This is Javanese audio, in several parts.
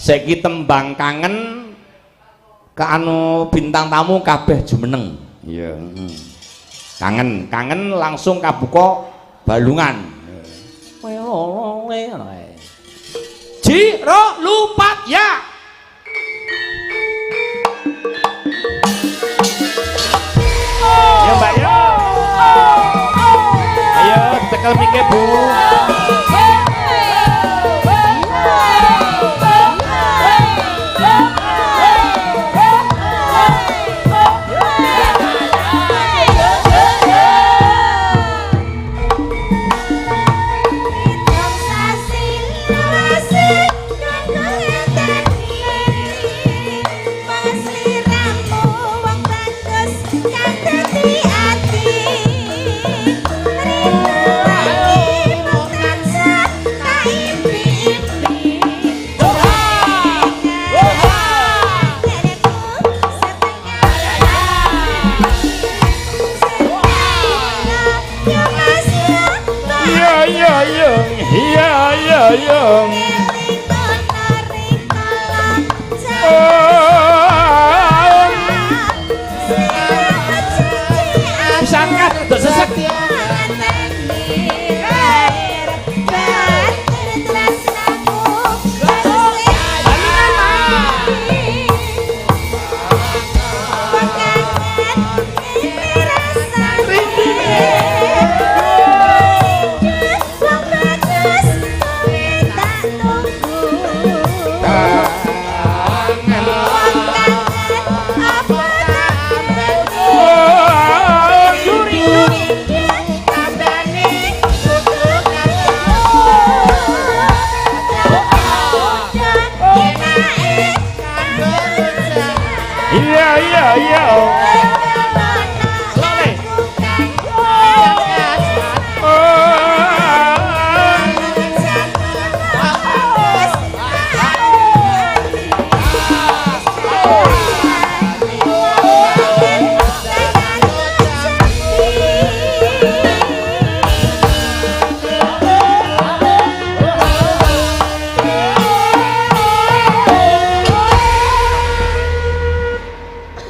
Saiki tembang kangen ke anu bintang tamu kabeh jumeneng. Iya. Kangen langsung kabuka balungan. Jiro lupat ya. Ya Mbak ya. Ayo tekel mike Bu.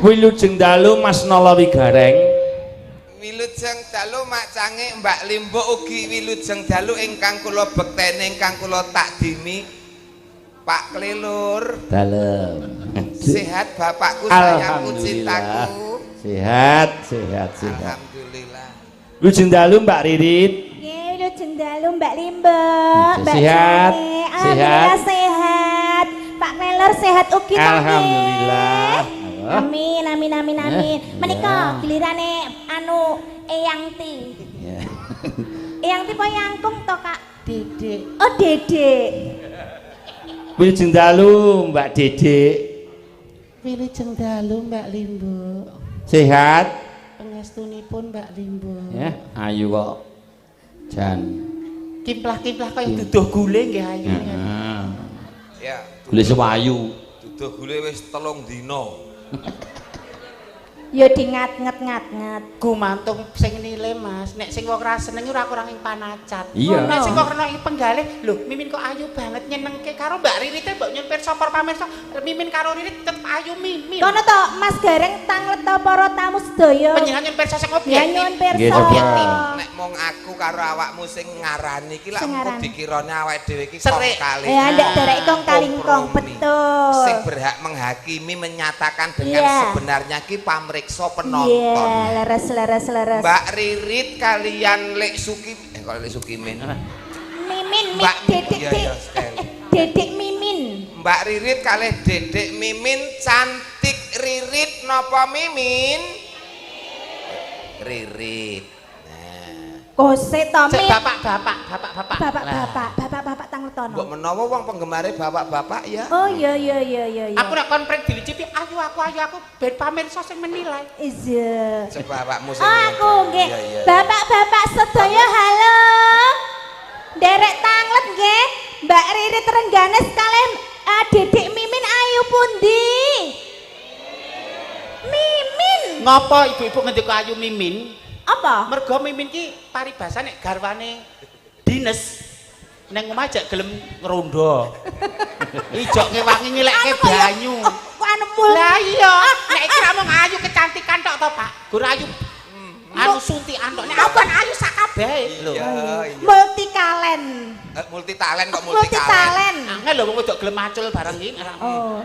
Wilujeng dalu Mas Nolo Wigareng. Wilujeng dalu Mak Cange Mbak Limbo ugi wilujeng dalu ingkang kula bekteni ingkang kula takdimi Pak Klelur. Dalem. Sehat bapakku sayangku cintaku. Sehat. Alhamdulillah. Wilujeng dalu Mbak Ririt. Nggih, wilujeng dalu Mbak Limbo. Mbak Sehat. Cange. Alhamdulillah sehat. Pak Klelur sehat ugi to. Alhamdulillah. Amin. Menika gilirane anu Eyang Ti. Eyang Ti po yangkung to Kak? Dedek. Oh Dedek. Wilujeng dalu Mbak Dedek. Wilujeng dalu Mbak Limbo. Sehat. Pangestunipun Mbak Limbo. Ya, ayu kok. Jan. Kimplah-kimplah kaya duduh gule nggih ayu. Ya, Gule sewayu. duduh gule wis 3 dina. Ya di ngat-ngat. Gumantung sing nile Mas. Nek sing wong ra seneng ora kurang ing panacat. Iya. Nek sing kok kena ing penggalih, lho Mimin kok ayu banget nyenengke karo Mbak Ririte mbok nyun pirsa para pamirsa. Mimin karo Ririt tetep ayu Mimin. Kono to Mas Gareng tanglet to para tamu sedaya. Panjenengan nyun pirsa sing Ya objektif. nyuwun Nggih, pirsa. coba. Nek mung aku karo awakmu sing ngarani iki lak Sing engko ngarani. dikirane awake dhewe iki Serik. kong kali. Ya ndak derek kong kalingkong betul. Sing berhak menghakimi menyatakan dengan Iya. sebenarnya ki pamriksa penonton. Iya, leres. Mbak Ririt kalian Lek Suki kalau Lek Suki men. Mimin, Mbak Dedek. iya, sekali. Dedek Mimin. Mbak Ririt kalih Dedek Mimin cantik Ririt napa Mimin? Ririt. Kose to Cek Min. bapak. Bapak tangletono. Mbok menawa wong penggembare bapak-bapak ya. Oh iya. Aku nek kon prek dilicipi ayu aku ben pamirsa sing menilai. Iya. Coba awakmu sing. Oh aku nggih. Iya, iya. Bapak-bapak sedaya halo. Derek tanglet nggih. Mbak Ririt Rengganis kalih Dedek Mimin ayu pundi? Mimin. Ngopo ibu-ibu ngendika ayu Mimin? Apa? Mergo Mimin ki paribasane garwane Dines. Neng omah jak gelem ngrondo. Ijok ngewangi ngelekke banyu. Kok anu mul. Lah iya, nek iki ra mung ayu kecantikan tok to, Pak. Gur ayu. Anu suntikan tok. Nek aban ayu sak kabeh lho. Iya. Multi talent. Multi talent kok Multi multi talent. talent. Angel lho wong wedok gelem macul bareng iki. Oh.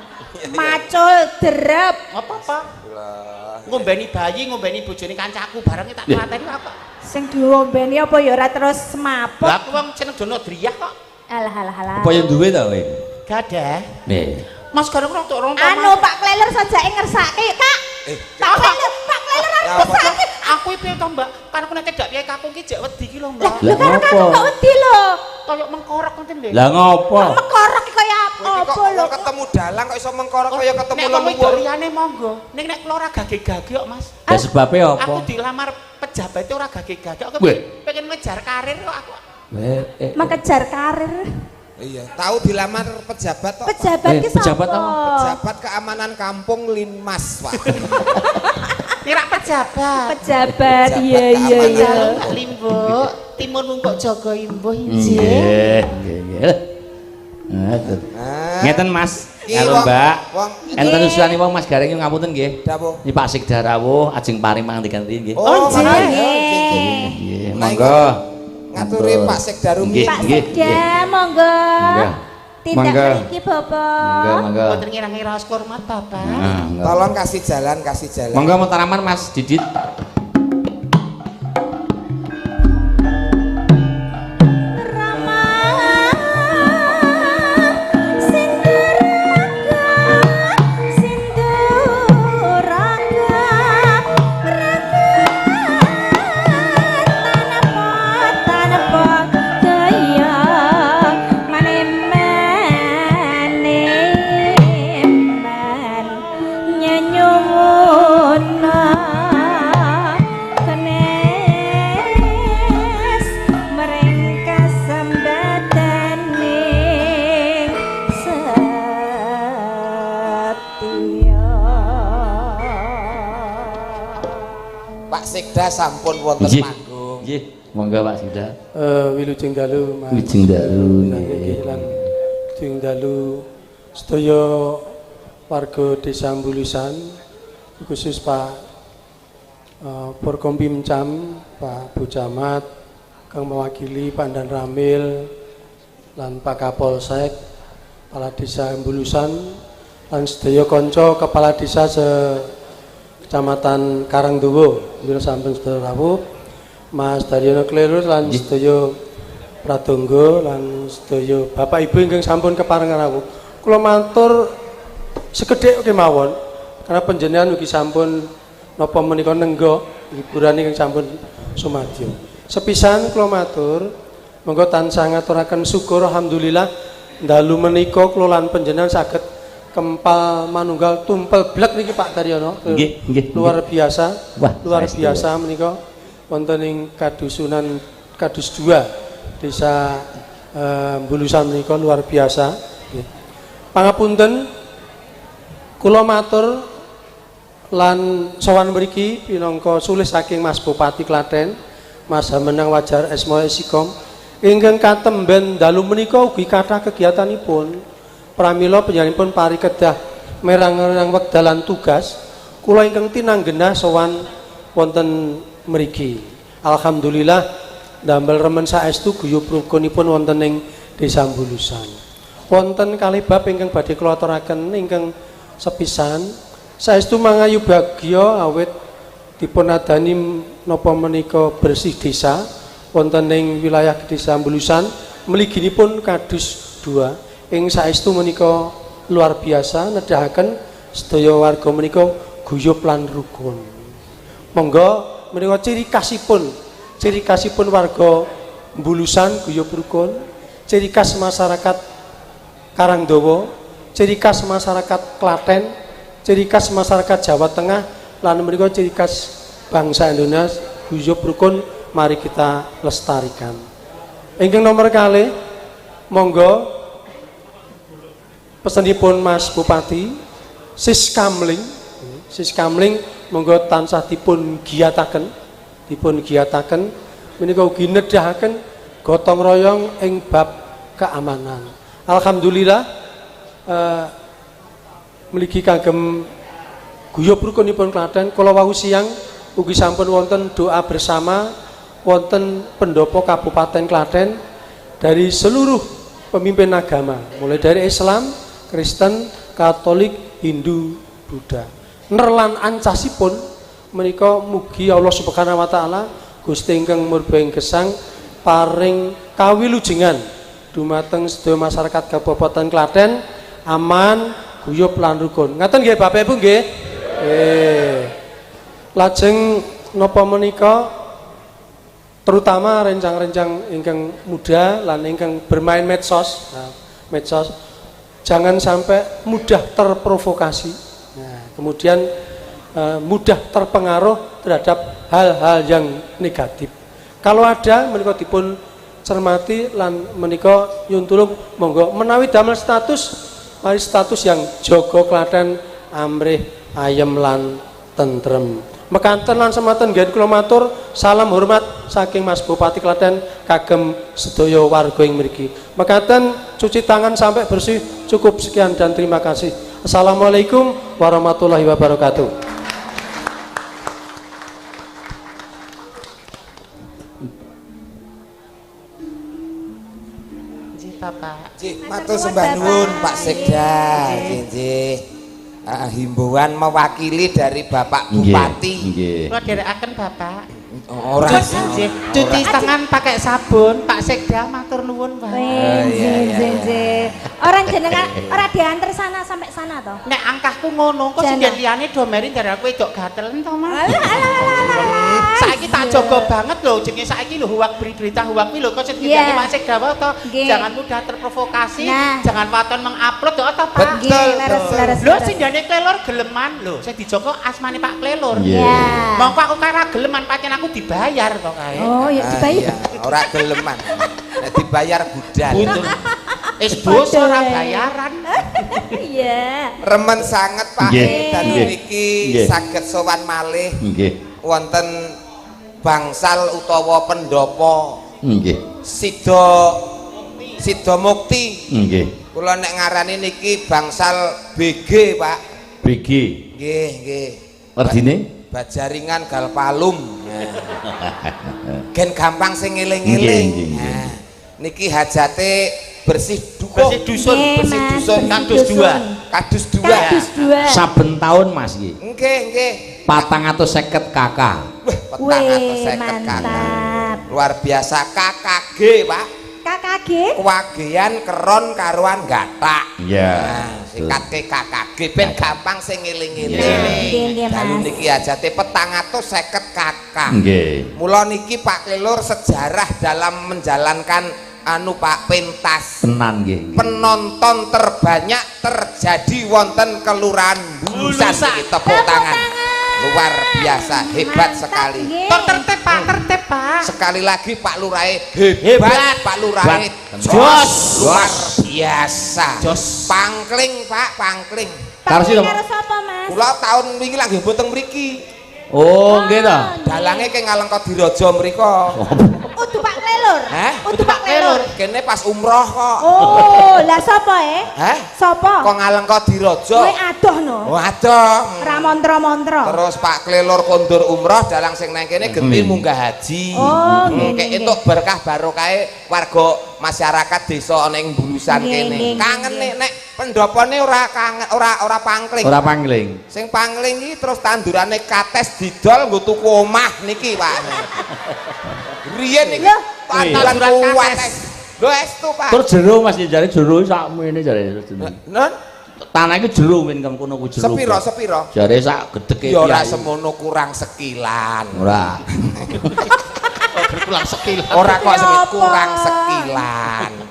Macul derep. Apa-apa? Lah. Ngombeni bayi, ngombeni bojone kancaku bareng tak pateni apa? Sing diombeni apa ya ora terus mabuk. Lah aku wong seneng dono driyah kok. Alah alah alah. Apa yang duwe ta kowe? Gadah. Nih. Mas gareng rontok-rontok. Anu Pak Kleler sajake ngersake, Kak. Pak Kleler ngersake. Aku piye to, Mbak? Kan aku nek cedak piye kakung ki jek wedi ki lho, Mbak. Lho kan kok wedi lho. Koyok mengkorok ngoten lho. Lah ngopo? Mekorok iki kaya apa lho? Kok ketemu dalang kok iso mengkorok kaya ketemu leluhur. leluhur. Nek liyane monggo. Ning nek kula ora gage-gage kok, Mas. Lah sebabe apa? Aku dilamar pejabatnya ora gage-gage. Aku Weh. pengen ngejar karir kok aku. Mengejar karir. Iya, tahu dilamar pejabat kok. Pejabat ki pejabat sapa? apa? Pejabat keamanan kampung Linmas, Pak. Kira pejabat. Pejabat iya iya iya. Limbo, timur kok jaga imbuh injih. Nggih, nggih. Ngaten. Ngeten Mas. Halo Mbak. Enten usulane wong Mas Gareng ngapunten nggih. Dawuh. Iki Pak Sikdar rawuh ajeng parimang diganti nggih. Oh, Nggih, monggo. Ngaturi Pak Sekdarumi. Pak Sekda monggo. Tindak Monggo. mriki Bapak. Monggo. Mboten ngira-ngira hormat Bapak. Tolong kasih jalan, kasih jalan. Monggo Mutaraman Mas Didit. Sekda sampun wonten panggung. Nggih, monggo Pak Sekda. Wilujeng dalu Mas. Wilujeng dalu. Nggih lan wilujeng dalu sedaya warga Desa Mbulusan khusus Pak Forkompi Mencam, Pak Bu Camat, kang mewakili Pandan Ramil lan Pak Kapolsek, Kepala Desa Mbulusan lan sedaya kanca kepala desa Kecamatan Karangdowo, bila sampun sedaya rawuh, Mas Daryono Kleru lan sedaya pradonga lan sedaya Bapak Ibu ingkang sampun keparengan rawuh. Kula matur sekedhik kemawon karena panjenengan ugi sampun napa menika nenggo hiburan ingkang sampun sumadyo. Sepisan kula matur monggo tansah ngaturaken syukur alhamdulillah dalu menika kula lan panjenengan saged kempal manunggal tumpel blek niki Pak Daryono. Nggih. Luar biasa. Wah, luar biasa menika wonten ing kadusunan Kadus 2 Desa Mbulusan menika luar biasa. Nggih. Pangapunten kula matur lan sowan mriki pinangka sulih saking Mas Bupati Klaten, Mas Hamenang Wajar Esmoe Sikom ingkang katemben dalu menika ugi kathah kegiatanipun. Pramila panjenenganipun parikedah merang-merang wekdalan tugas kula ingkang tinanggenah sowan wonten mriki. Alhamdulillah damel remen saestu guyub rukunipun wonten ing Desa Mbulusan. Wonten kalih bab ingkang badhe kula aturaken ingkang sepisan saestu mangayu bagya awit dipun adani napa menika bersih desa wonten ing wilayah Desa Mbulusan mliginipun Kadus 2 ing saestu menika luar biasa nedahaken sedaya warga menika guyub lan rukun. Monggo menika ciri khasipun warga Mbulusan guyub rukun, ciri khas masyarakat Karangdowo, ciri khas masyarakat Klaten, ciri khas masyarakat Jawa Tengah lan menika ciri khas bangsa Indonesia guyub rukun. Mari kita lestarikan. Ingkang nomor kalih monggo pesenipun Mas Bupati Siskamling monggo tansah dipun giyataken menika ugi nedahaken gotong royong ing bab keamanan. Alhamdulillah mligi kagem guyub rukunipun Klaten kala wau siang ugi sampun wonten doa bersama wonten pendopo Kabupaten Klaten dari seluruh pemimpin agama, mulai dari Islam, Kristen, Katolik, Hindu, Buddha. Nerlan ancasipun menika mugi Allah Subhanahu wa taala Gusti ingkang murbeng gesang paring kawilujengan dumateng sedaya masyarakat Kabupaten Klaten aman, guyub lan rukun. Ngaten nggih Bapak Ibu nggih? Lajeng napa menika terutama rencang-rencang ingkang muda lan ingkang bermain medsos. Nah, medsos jangan sampai mudah terprovokasi. Nah, kemudian mudah terpengaruh terhadap hal-hal yang negatif. Kalau ada menika dipun cermati lan menika nyuwun tulung monggo menawi damel status mari status yang jaga Klaten amrih ayem lan tentrem. Mekanten lan semanten nggih kula matur salam hormat saking Mas Bupati Klaten kagem sedaya warga ing mriki. Mekanten cuci tangan sampai bersih. Cukup sekian dan terima kasih. Assalamualaikum warahmatullahi wabarakatuh. Bapak. Nggih, matur sembah nuwun Pak Sekda. Nggih. Himbauan mewakili dari Bapak Bupati. Nggih. Kula dherekaken Bapak. Ora Cuci tangan pakai sabun, Pak Sekda matur nuwun, Pak. Orang jenengan ora diantar sana sampai sana toh. Nek angkahku ngono, kok sing liyane do meri dari aku wedok gatelen to, Mas. Saiki tak jaga banget lho, jenenge saiki lho huwak berita huwak kuwi lho kok sing dikene Pak Sekda wae to. Jangan mudah terprovokasi, jangan waton mengupload to to, Pak. Lho sing jane klelor geleman lho, sing dijogo asmane Pak Klelor. Mongko aku kira geleman pancen aku dibayar to kae. Oh, ya dibayar. Ora geleman. Nek dibayar budal. Wis dosa ora bayaran. Iya. Remen sanget Pak dan niki saged sowan malih. Nggih. Wonten bangsal utawa pendopo. Nggih. Sida Mukti. Nggih. Kula nek ngarani niki bangsal BG, Pak. BG. Nggih, nggih. Artine? Bajaringan Galpalum. Gen gampang sing ngeling-eling. Nah, niki hajate bersih dusun, bersih dusun kadus dua. Saben tahun Mas iki. Nggih. 450 kakak. Wih, 450 mantap. Luar biasa KKG, Pak. KKG? Kewagean keron karuan gathak. Iya. Nah, singkatke KKG ben gampang sing ngeling-eling. Nggih, Dalu Mas. niki ajate 450 kakak. Nggih. Mula niki Pak Klelor sejarah dalam menjalankan Pak pentas. Tenan nggih. Penonton terbanyak terjadi wonten Kelurahan Bulusan. Niki tepuk tangan. Luar biasa, hebat sekali. Tertib Pak. Sekali lagi Pak Lurahe hebat, Pak Lurahe jos. Luar biasa. Jos. Pangkling Pak, pangkling. Karo sira, Karo sapa, Mas? Kula tahun wingi lagi mboten mriki. Oh, nggih to. Dalange ke Ngalengkadiraja mriko. Udu Pak Klelor. Hah? Udu Pak Klelor. Kene pas umroh kok. Oh, lah sapa Hah? Sapa? Kok Ngalengkadiraja? Kowe adoh no. Oh, adoh. Ra montra-montra. Terus Pak Klelor kondur umroh dalang sing nang kene genti munggah haji. Oh, nggih. Kek entuk berkah barokahe warga masyarakat desa ana ing Bulusan kene. Kangen nek pendopone ora kangen ora pangkling. Ora pangling. Sing pangling iki terus tandurane kates didol nggo tuku omah niki, Pak. Riyen iki tanduran kuat. Lho estu, Pak. Terus jero Mas jare jero sakmene jare. Nun, Tanah iki jero men kono ku jero. sepiro? Jare sak gedeke Ya ora semono kurang sekilan. Ora. Kurang sekilan. Ora kok semit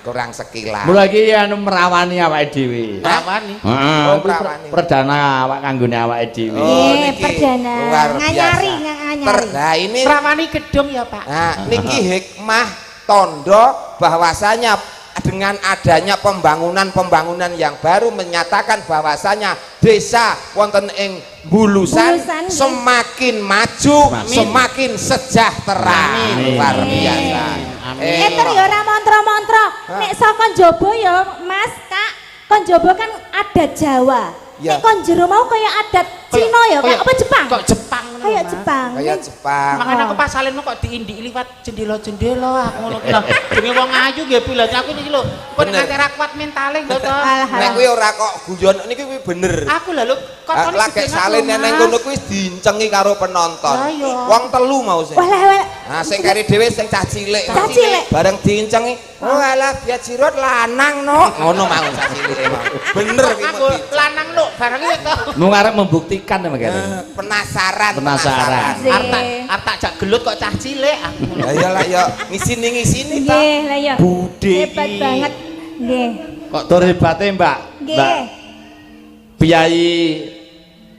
kurang sekilan. Mula iki anu merawani awake dhewe. Rawani. Heeh. Oh, Kuwi merawani. perdana awak kanggone awake dhewe. niki perdana. luar Nganyari, biasa. nganyari. Nah, ini Rawani gedung ya, Pak. nah, niki hikmah tondo bahwasanya dengan adanya pembangunan yang baru menyatakan bahwasanya desa wonten ing Bulusan semakin maju, semakin sejahtera. Amin. Luar biasa. Amin. Eter ya ora mantra-mantra. Nek saka njaba ya Mas, Kak, kon njaba kan adat Jawa. Ya. Nek kon jero mau kaya adat Cina ya, Kak, apa Jepang? Kok Jepang ngono, Kayak Mas. Jepang. Kayak Jepang. Mangan aku pas salinmu kok diindiki liwat jendela-jendela aku ngono ki lho. Jenenge wong ayu nggih pilih aku niki lho. Kok Bener. nganti ra kuat mentale lho to. Nek kuwi ora kok guyon niki kuwi bener. Aku lho kotone Lagi salin neng kono kuwi dincengi karo penonton. Lah iya. Wong telu mau sing. Walah. Nah, sing kari dhewe sing cah cilik. Cah cilik. Bareng diincengi, "Oh alah biar jirut lanang no." Ngono mau cah cilike mau. Bener ki Aku lanang lho bareng iki to. Mau ngarep membuktikan ya Mas. Penasaran. Penasaran. Arta jak gelut kok cah cilik aku. Lah iyalah ya ngisini to. Nggih, lah ya. Budhe Hebat iki. banget. Nggih. Kok tur hebate Mbak? Mbak Nggih. Piyai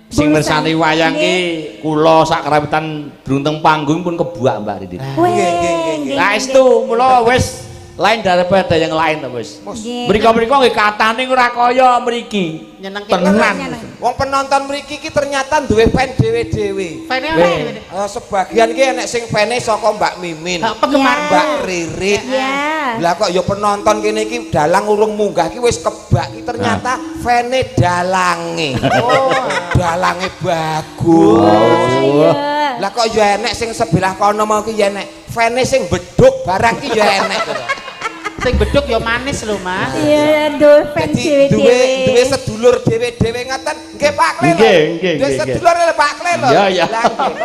sing Bulusan. mirsani wayang ki kula sak kerawitan drunteng panggung pun kebuak Mbak Ridi. Weh. Saestu mula wis lain daripada yang lain to wis. Nggih. Mriko-mriko nggih katane ora kaya mriki. Nyenengke Tenan. Wong penonton mriki ki ternyata duwe fan dhewe-dhewe. Fene Weh. Sebagian ki enek sing fane saka Mbak Mimin. penggemar Mbak Ririt. Ya. Lah kok ya penonton kene iki dalang urung munggah ki wis kebak ki ternyata fane dalange. Oh, dalange bagus. Iya. Lah kok ya enek sing sebelah kono mau ki ya enek fane sing beduk barang ki ya enek. sing beduk ya manis lho Mas. Iya, duwe fans Jadi duwe dhewe-dhewe. sedulur dhewe-dhewe ngaten nggih Pak Kle. Nggih, lho. nggih, Duwe nggih, sedulur lho Pak Kle lho. Iya, iya. Lah, nggih.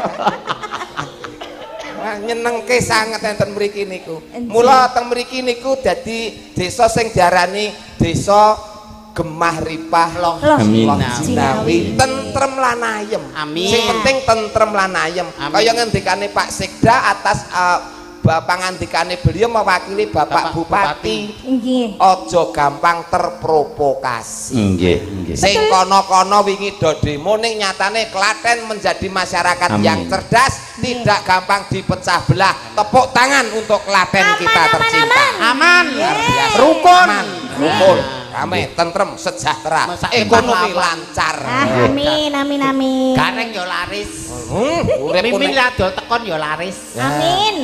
Wah, nyenengke sanget enten mriki niku. Nggih. Mula teng mriki niku dadi desa sing diarani desa Gemah Ripah Loh Amin. Jinawi tentrem lan ayem. Amin. Sing penting tentrem lan ayem. Amin. Kaya ngendikane Pak Sekda atas pangandikane beliau mewakili Bapak Bupati. Nggih. Ojo gampang terprovokasi. Nggih, nggih. Sing kono-kono wingi do demo ning nyatane Klaten menjadi masyarakat Amin. yang cerdas, tidak gampang dipecah belah. Tepuk tangan untuk Klaten kita tercinta. Aman. Luar biasa. Rukun. Aman, rukun, damai, tentrem, sejahtera, Masa ekonomi pahlawan. lancar. Amin, amin, amin. Gareng ya laris. Urip Mimin kuning. adol tekon ya laris. Amin.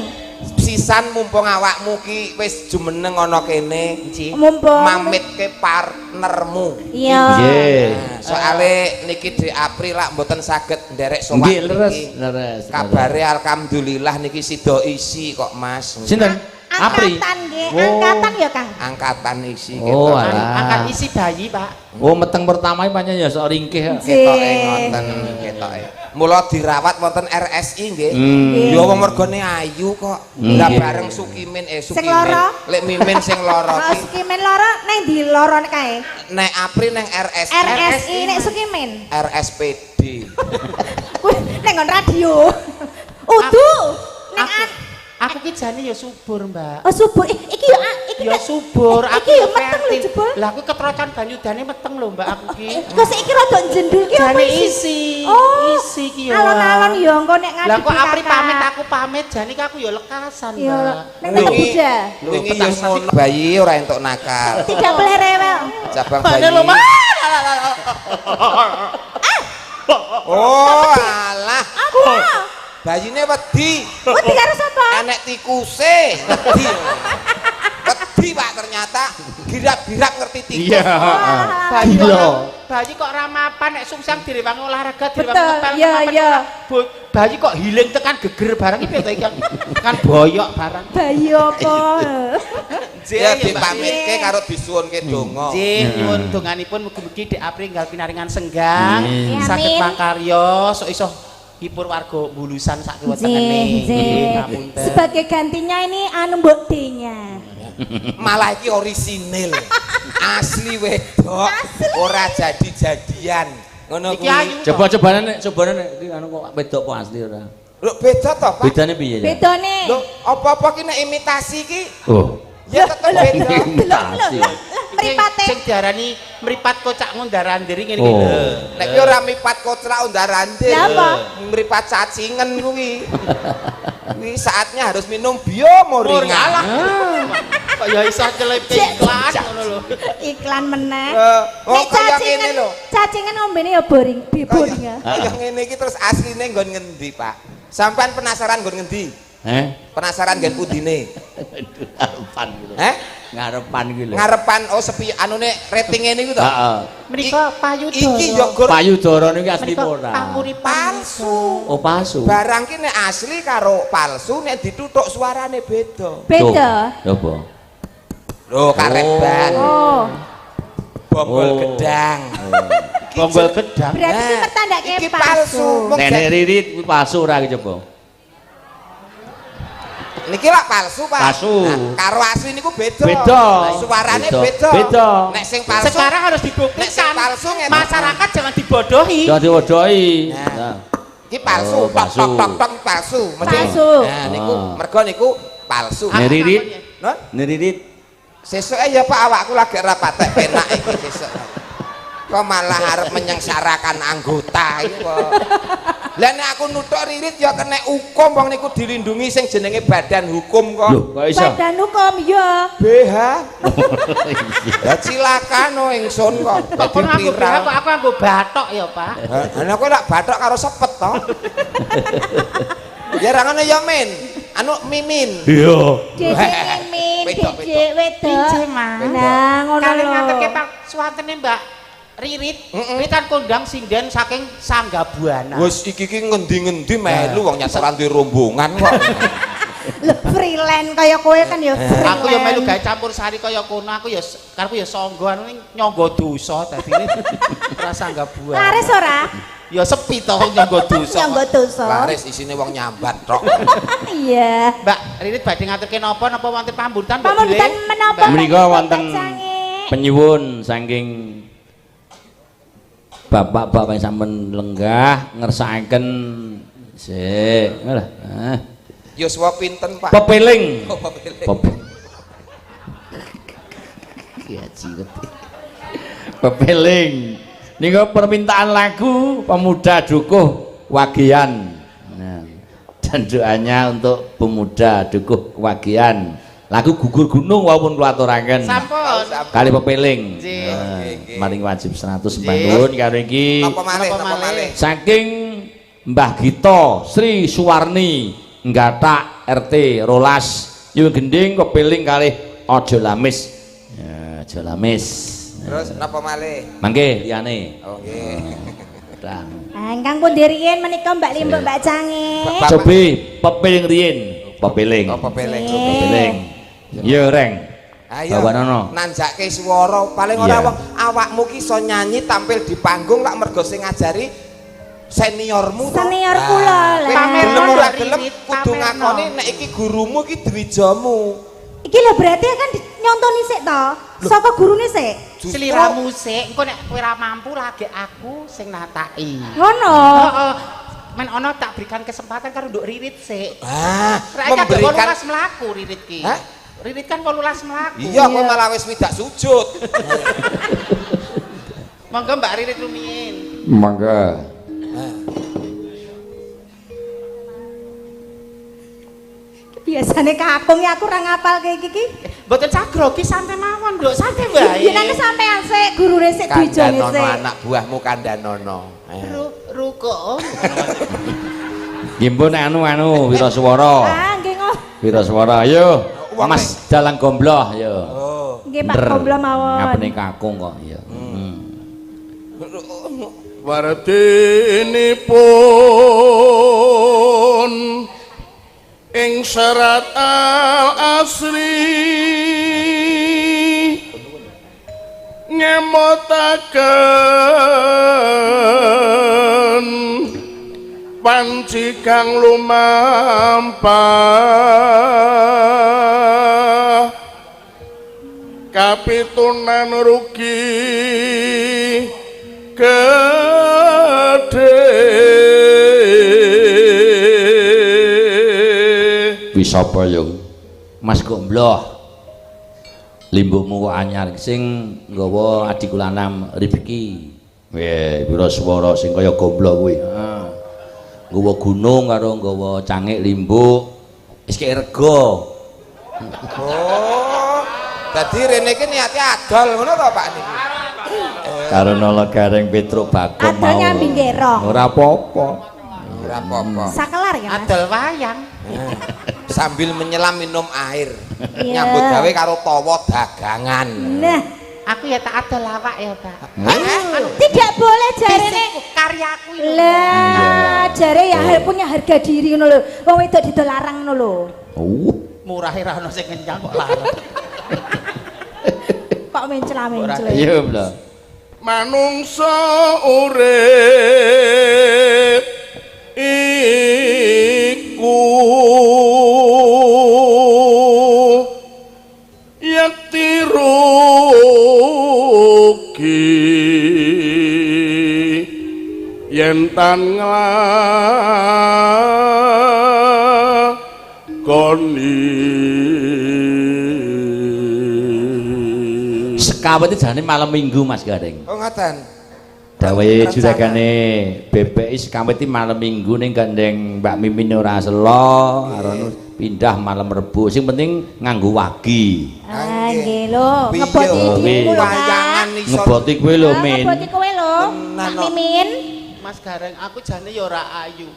Sisan mumpung awakmu ki wis jumeneng ana kene. Mumpung. Mamitke partnermu. Iya. Nggih. Nah, soale niki di April lak mboten saged nderek sowan Nggih, leres, niki. leres. Kabare alhamdulillah niki sida isi kok Mas. Sinten? Apri. Angkatan nggih, Oh. angkatan ya, Kang. Angkatan isi Oh, ketok. alah. Angkat isi bayi, Pak. Oh, meteng pertama iki pancen ya sok ringkih. Ketoke ngoten ketoke. Mula dirawat wonten RSI nggih. Hmm. Ya wong mergone ayu kok. Lah bareng Sukimin Sing lara? Lek Mimin sing lara Kalau ki Sukimen loro neng di loro kae. nek April neng RSI. RSI nek Sukimen. RSPD. Kuwi neng nggon radio. Udu. Neng Aku ki jane ya subur, Mbak. Oh subuh iki yo iki Ya subur, aku iki yo ya meteng lho fertil. jebul. Lah aku ketrocan banyu dane meteng lho, Mbak aku ki. Kok sik iki rada jendul ki apa Jane isi? isi. Oh. Isi ki ya. Alon-alon yo engko nek ngadepi Lah kok Apri kakak. pamit aku pamit jane ki aku ya lekasan, Yo Mbak. neng Tengku Buddha. Wingi yo ngono bayi ora entuk nakal. Tidak boleh rewel. Cabang Bane bayi. lho, Mbak. Oh, alah. Apa? Bayine wedi. Wedi karo sapa? Enek tikuse, wedi. Wedi Pak ternyata girap-girap ngerti tikus. Iya. Bayi Gila. kok bayi kok ra mapan nek sungsang direwangi olahraga direwangi Betul, ngepel iya, mapan. iya. Bayi kok hiling tekan geger barang iki piye to iki? Kan boyok barang. Bayi apa? Ya dipamitke karo disuwunke donga. Nggih, nyuwun donganipun mugi-mugi Dek Apri nggal pinaringan senggang, Amin. saged Amin. makarya sok iso hibur warga Bulusan sak kiwatengene. Nggih, Ngapunten. sebagai gantinya ini anu Mbok D-nya. Malah iki orisinil. Asli wedok. Ora jadi-jadian. Ngono Iki kuwi. ayu. Coba-cobane nek iki anu kok wedok apa asli ora? Lho beda to, Pak? Bedane piye ya? Bedone. Lho, apa-apa ki nek imitasi ki Oh. ya tetep beda. Imitasi. Mripate. Sing diarani mripat kocak ngundarandiri ngene Oh. iki lho. Nek ki ora mipat kocrak undarande. Lah apa? Mripat cacingen kuwi. Kuwi saatnya harus minum biomoringa. Kok ya iso celep iklan ngono lho. Iklan meneh. Oh, Nek kaya ngene lho. cacingan ngombene ya boring ya. Kaya ngene iki terus asline nggon ngendi, Pak? Sampean penasaran nggon ngendi? Penasaran gen pudine? Ngarepan gitu. Ngarepan gitu. Ngarepan sepi anune ratinge niku to. Heeh. Menika payudara. Iki yo gor Payudara niki asli ora. Pamuri palsu. Oh palsu. Barang ki nek asli karo palsu nek dituthuk suarane beda. Beda. Apa? Lho kareban. Oh. Bonggol gedang. Bonggol gedang. Berarti iki pertandake Iki palsu. palsu. Nenek Ririt kuwi palsu ora iki coba. Niki lak palsu, Pak. Palsu. Nah, karo asli niku beda. Beda. Suarane Beda. beda. Beda. Nek sing palsu Sekarang harus nek sing dibuktikan. palsu ngene. Masyarakat jangan dibodohi. Jangan diwodohi. Nah. Iki palsu, Oh, tok palsu. tok tok tok palsu. Mesti. Palsu. Nah, niku Ah. mergo niku palsu. Nek Ririt, Nah, Nek Ririt sesuke ya Pak awakku lagi ora patek penak iki sesuk. Kok malah arep menyengsarakan anggota iki kok. Lah nek aku nuthuk Ririt ya kena hukum wong niku dilindungi sing jenenge badan hukum kok. Loh, kok iso? Badan hukum ya. BH. Ya cilakan ingsun kok. Kok kono Dadi aku viral. kok aku nganggo batok ya, Pak. Lah kowe lak bathok karo sepet to. Ya ra ngono ya Min. Anu mimin. Iya. Dede mimin, Wedok, dede wedok. Pinje, Mas. Nah, ngono Kali lho. ngaturke Pak suwantene Mbak Ririt. Ritan kondang sinden saking Sangga Buana. Wes iki ngendi-ngendi melu wong nyatoran di rombongan kok. Lho freelance kaya kowe kan ya freelance. Aku ya melu gawe campur sari kaya kono, aku ya karepku ya sangga anu nyangga dosa dadine ora Sangga Buana. Laris ora? Ya sepi to nyangga dosa. Nyangga dosa. Laris isine wong nyambat tok. Iya. Mbak Ririt badhe ngaturke napa wonten pambutan Mbak Pambutan Bile? menapa? Menika wonten Sange. penyuwun saking bapak-bapak yang sampun lenggah ngersakaken sik ngono. Yuswa pinten Pak? Pepeling. Oh, pepeling. Iya cilet. Pepeling. Niku permintaan lagu pemuda dukuh wagian. Nah, dan doanya untuk pemuda dukuh wagian. Lagu gugur gunung walaupun kula aturaken. Sampun. Kali pepeling. Nggih. Maring wajib 100 bangun karo iki. Napa malih? Napa Napa malih? malih? Saking Mbah Gito Sri Suwarni Nggatak RT Rolas Yung Gending kepiling kalih Aja Lamis. Ya, Aja Lamis. Terus napa malih? Mangke liyane. Oh nggih. Dah. Ingkang pundi riyin menika Mbak Limbo Mbak Cange. Cobi pepiling riyin. Pepiling. Oh pepeling. Pepiling. Ya reng. Ayo Bapak Nono. nanjake swara paling ora Iya. wong awakmu ki iso nyanyi tampil di panggung lak mergo sing ngajari seniormu to. Senior kula lah. Gelem ora gelem Ririt, kudu pamerno. ngakoni nek iki gurumu ki dwijamu. Iki lho berarti kan nyontoni sik to. Saka gurune sik. Justru- Sliramu sik, engko nek kowe ora mampu lagi aku sing nataki. Ngono. Heeh. Men ono tak berikan kesempatan karo Nduk Ririt sik. Ah, Rek memberikan 18 mlaku Ririt ki. Hah? Ririt kan 18 mlaku. iya kok malah wis widak sujud. Monggo Mbak Ririt rumiyin. Mangga. Biasane kakung ya aku ora ngapal kayak iki. Mboten sagrogi santai mawon, Nduk, santai bae. Jenenge sampean sik gurune sik dijone Kandanono sik. anak buahmu Kandanono. Ruko. Nggih mbok nek anu Wiraswara. Ah nggih ngoh. Wiraswara ayo. Wong Mas dalang gombloh ya. Oh. Nggih Pak Koblo mawon. Ngapene kakung kok ya. Wardinipun ing serat al asri ngemotaken panci kang lumampah kapitunan rugi gede Bisa apa yung Mas Gombloh limbukmu kok anyar sing nggawa adik kula enam Rifki. Weh, Wiraswara sing kaya Gombloh kuwi. Heeh. Nggawa gunung karo nggawa cangik limbuk. Wis kek rega. Oh. Dadi rene iki niate adol ngono to Pak niki. Karo nala gareng Petruk Bagong Adol nyambi ngerong. Ora apa-apa. Ora apa-apa. Sakelar ya Mas. Adol wayang. sambil menyelam minum air. Iya. Nyambut gawe karo tawa dagangan. Nah, Aku ya tak ada lawak ya, Pak. tidak boleh jarene Karyaku itu. lah, jare ya punya harga diri ngono lho. Wong wedok dilarang ngono lho. Murah ra ono sing kencang kok larang. Kok mencela-mencela. Iya, Bro. manungsa urip iku yakti rugi yen tan nglakoni Sekawet jane malam Minggu Mas Gareng. Oh ngoten. Dawe juragane BPI sekawet malam Minggu ning gandeng Mbak Mimin ora selo, karo pindah malam Rebo. Sing penting nganggo wagi. Ah, nggih lho, ngeboti dirimu lho, wayangan Kak. iso Ngeboti kowe lho, Min. Ngeboti kowe lho, Pak Mimin. Mas Gareng, aku jane ya ora ayu.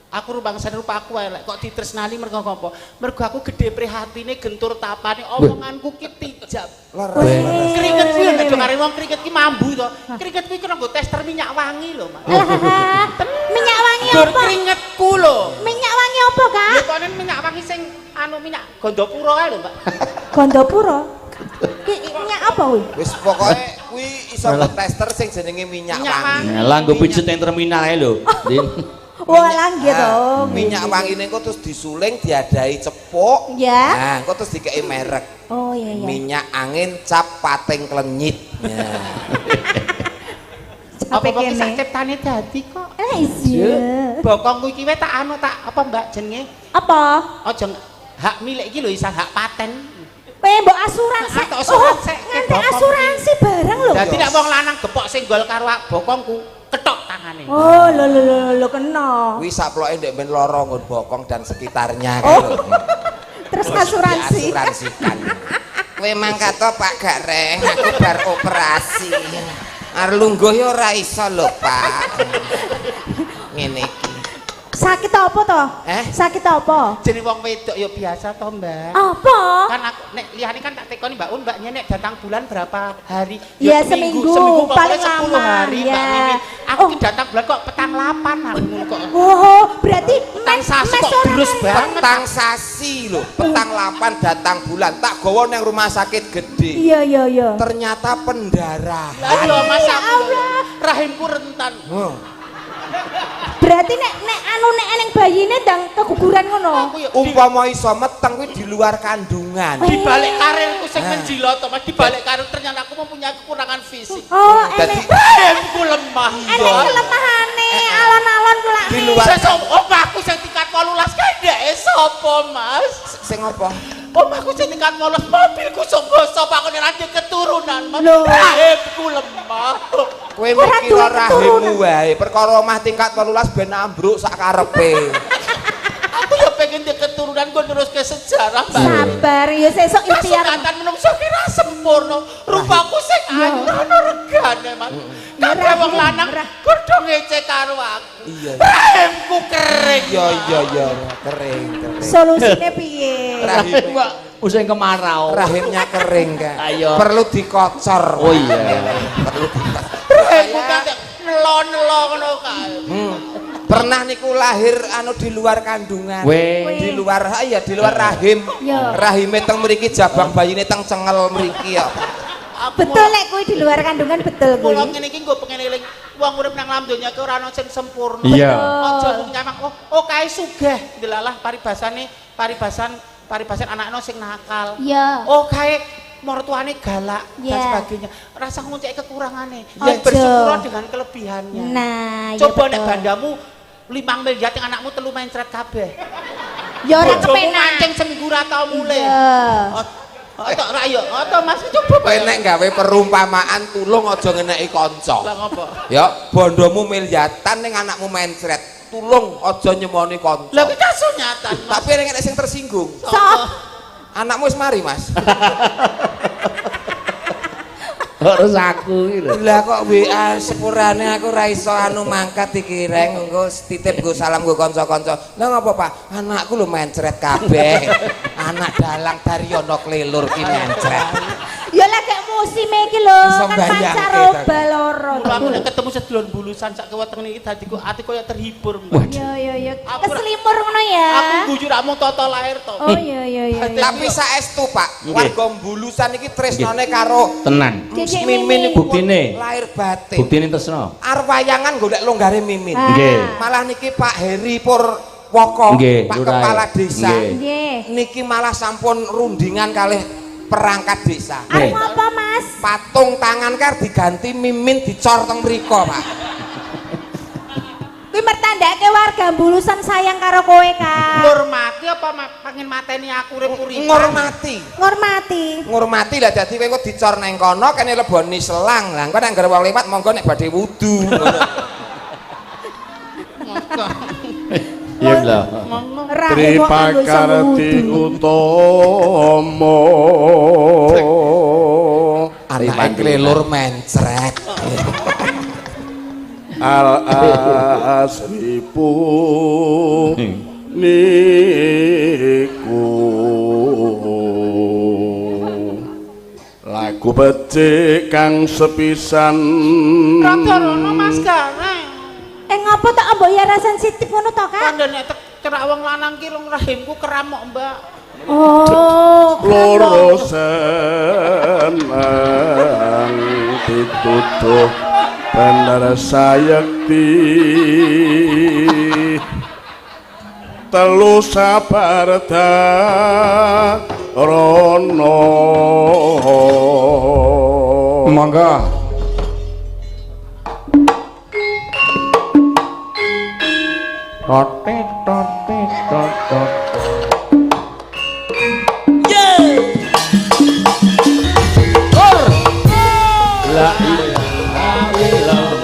Aku rupangsane rupaku elek kok ditresnani mergo apa? Mergo aku gedhe prihatine gentur tapane omonganku ki tijab. Keringet ki nek kare wong keringet ki mambu to. Keringet ki kena nggo tester minyak wangi lho, Mas. Minyak wangi Gur apa? keringetku lho. Minyak wangi apa, Kak? Ya kok minyak wangi sing minyak Gandapura kae lho, Mbak. Gandapura. Ki minyak apa kuwi? Wis pokoke kuwi iso tester sing jenenge minyak wangi. Lah nggo pijet ning terminal ae lho. Walah nggih to. Minyak wangine engko terus disuling diadahi cepuk. Ya. Nah, engko terus dikei merek. Oh iya iya. Minyak angin cap pating klenyit. Ya. Apa kok kene? sak ciptane dadi kok. Iya. Bokongku iki wae tak tak apa Mbak jenenge? Apa? Aja hak milik iki lho isan hak paten. Kowe mbok asuransi. Atau asuransi, nganti bokong. asuransi bareng lho. Dadi nek wong lanang gepok senggol karo bokongku, ketok tangane. Oh, lho kena. Kuwi saploke ndek men lara nggon bokong dan sekitarnya Oh. kan lho. Terus asuransi. Diasuransikan. Kowe mangkat to Pak Gareng, aku bar operasi. Arep lungguh ya ora iso lho, Pak. Ngene iki. Sakit apa to? Sakit apa? Jadi wong wedok ya biasa to, Mbak. Apa? Kan aku nek liyane kan tak tekoni Mbak Un, Mbaknya nek datang bulan berapa hari? Ya, seminggu, paling pokoknya 10 lama, hari ya. Mbak Mimin. Aku ki datang bulan kok petang 8 aku ngono kok. Oh, berarti Petang sasi kok terus banget. Petang sasi lho, petang 8 datang bulan. Tak gawa nang rumah sakit gede. Iya iya iya. Ternyata pendarahan. Lah yo Mas Ya aku Allah. rahimku rentan. Oh. Berarti nek eneng bayine ndang keguguran ngono. Aku ya Umpama iso meteng kuwi di luar kandungan. di balik karirku sing menjilot Mas, di balik karir ternyata aku mempunyai kekurangan fisik. Oh, Dadi Rahimku lemah. eneng kelemahane alon-alon kula. Di luar Sesuk omahku sing tingkat 18 kae ndek sapa, Mas? sing apa? Omahku sing tingkat 18 mobilku sok gosop aku nek ranjing keturunan, Mas. Loh. Rahimku lemah. Kowe Ora mikir duwe rahimmu wae, perkara omah tingkat 18 ben ambruk sak karepe. Aku ya pengen di keturunan gue terus ke sejarah, Mbak. Sabar ya sesuk ikhtiar. Kasukatan menungso kira sempurna. Rupaku sing ayu ono regane, Mas. Kabeh wong lanang kudu ngece karo aku. Iya. Rahimku kering. Iya, kering. Solusine piye? Rahim Usai kemarau. rahimnya kering kan. Ayo. Perlu dikocor. Oh iya. Perlu dikocor. Rahimku kan nelo-nelo ngono kae. Pernah niku lahir di luar kandungan. Weh. Di luar di luar rahim. Ya. Rahime teng mriki jabang bayine teng cengel mriki ya. Betul nek kuwi di luar kandungan betul kuwi. Kula ngene iki nggo pengen eling wong urip nang alam donya ki ora ono sing sempurna. Iya. Aja mung nyamang kae sugih delalah paribasan anakno sing nakal. Iya. Kae mertuane galak dan Iya. sebagainya. Rasa nguncek kekurangane. Ojo. Ya bersyukur dengan kelebihannya. Nah, ya Coba betul. nek bandamu 5 miliar yang anakmu telu mencret kabeh. Ya ora Bojomu kepenak. mancing seminggu ra tau mulih. Iya. Tok ra yo, Mas coba Kowe nek gawe perumpamaan tulung aja ngeneki kanca. Lah ngopo? Ya, bondomu miliatan ning anakmu mencret. Tulung aja nyemoni kanca. Lah kuwi kasunyatan, Mas. Tapi nek sing tersinggung, So, anakmu wis mari, Mas. Terus aku iki lho. Lah kok WA sepurane aku ra iso anu mangkat iki reng engko titip nggo salam nggo kanca-kanca. Lah ngopo Pak? Anakku lho mencret kabeh. Anak dalang Daryono Klelur ki mencret. Ya lek musime iki lho kan pancaroba loro. Aku nek ketemu sedulur bulusan sak keweteng iki dadi kok ati koyo terhibur. Ya. Keselimur ngono ya. Aku guyu rak mung tata lahir to. Oh iya. Tapi saestu Pak, warga bulusan iki tresnane karo Tenan. Mimin iku Buktine. lahir batin. Buktine tresno. Arep wayangan golek longgare Mimin. Nggih. Malah niki Pak Heri Purwoko, Nggih, Pak Lurah. Kepala Desa. Nggih. Niki malah sampun rundingan kalih perangkat desa. Arep apa Mas? Patung tangan kar diganti Mimin dicor teng mriko, Pak. Kuwi mertandake warga bulusan sayang karo kowe, Kak. Ngurmati apa pengen mateni aku urip-uripan? Ngurmati lah dadi kowe engko dicor nang kono kene leboni selang. Lah engko nek ngger wong liwat monggo nek badhe wudu ngono. Iya lho. Tripakarti utama Anak Klelur mencret. al asripu niku lagu becik kang sepisan Rada rono Mas Gareng. Ngopo tak mbok ya sensitif ngono to, Kak? Kandhane cerak wong lanang ki rong rahimku keramok, Mbak. Oh, loro seneng dituduh bener sayekti telu sabar rono Monggo. Totit. La ilaha illallah.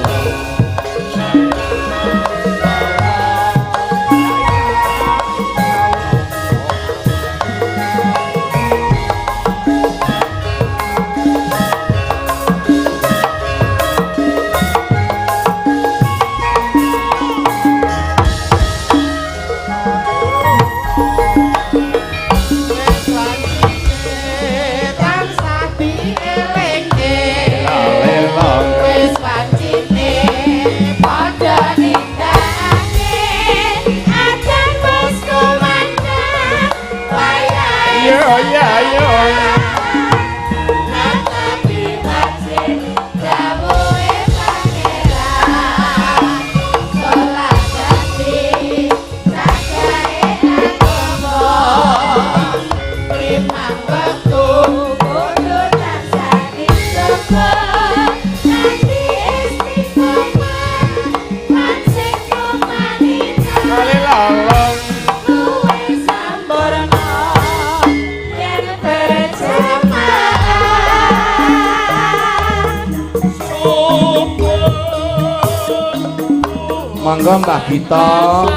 Monggo Mbah Gita.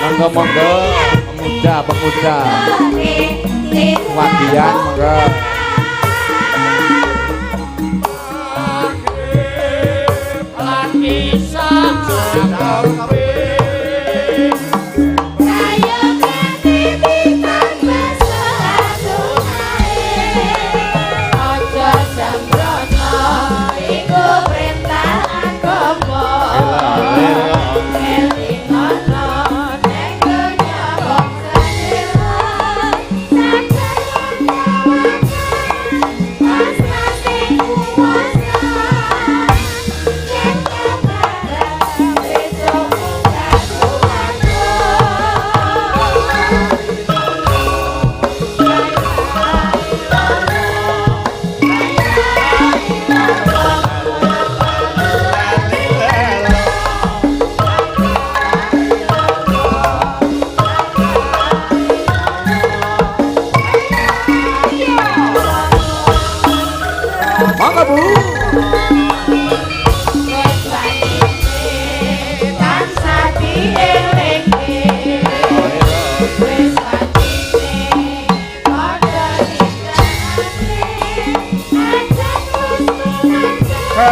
Monggo pemuda. Wadian monggo.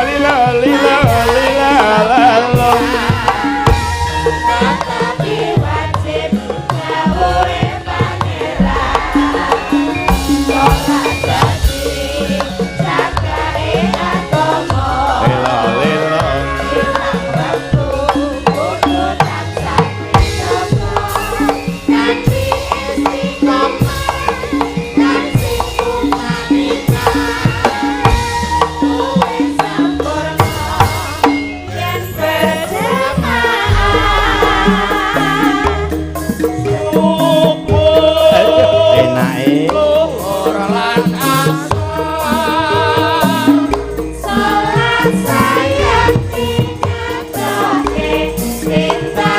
lila lila lila lala. Tapi wajib gawe pangeran ora dadi jagae agama Lila lila. ilang wektu kudu tansah dijaga kanthi istiqomah lan sing kumanika kuwi sampurna yen berjamaah Enake salat sayang dinyatake cinta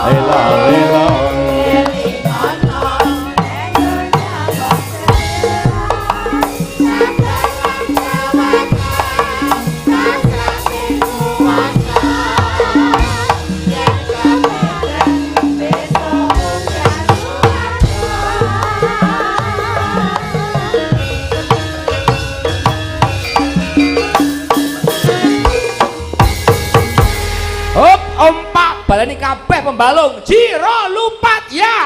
Lila lila. hop ompak baleni kabeh pembalung jiro lupat ya.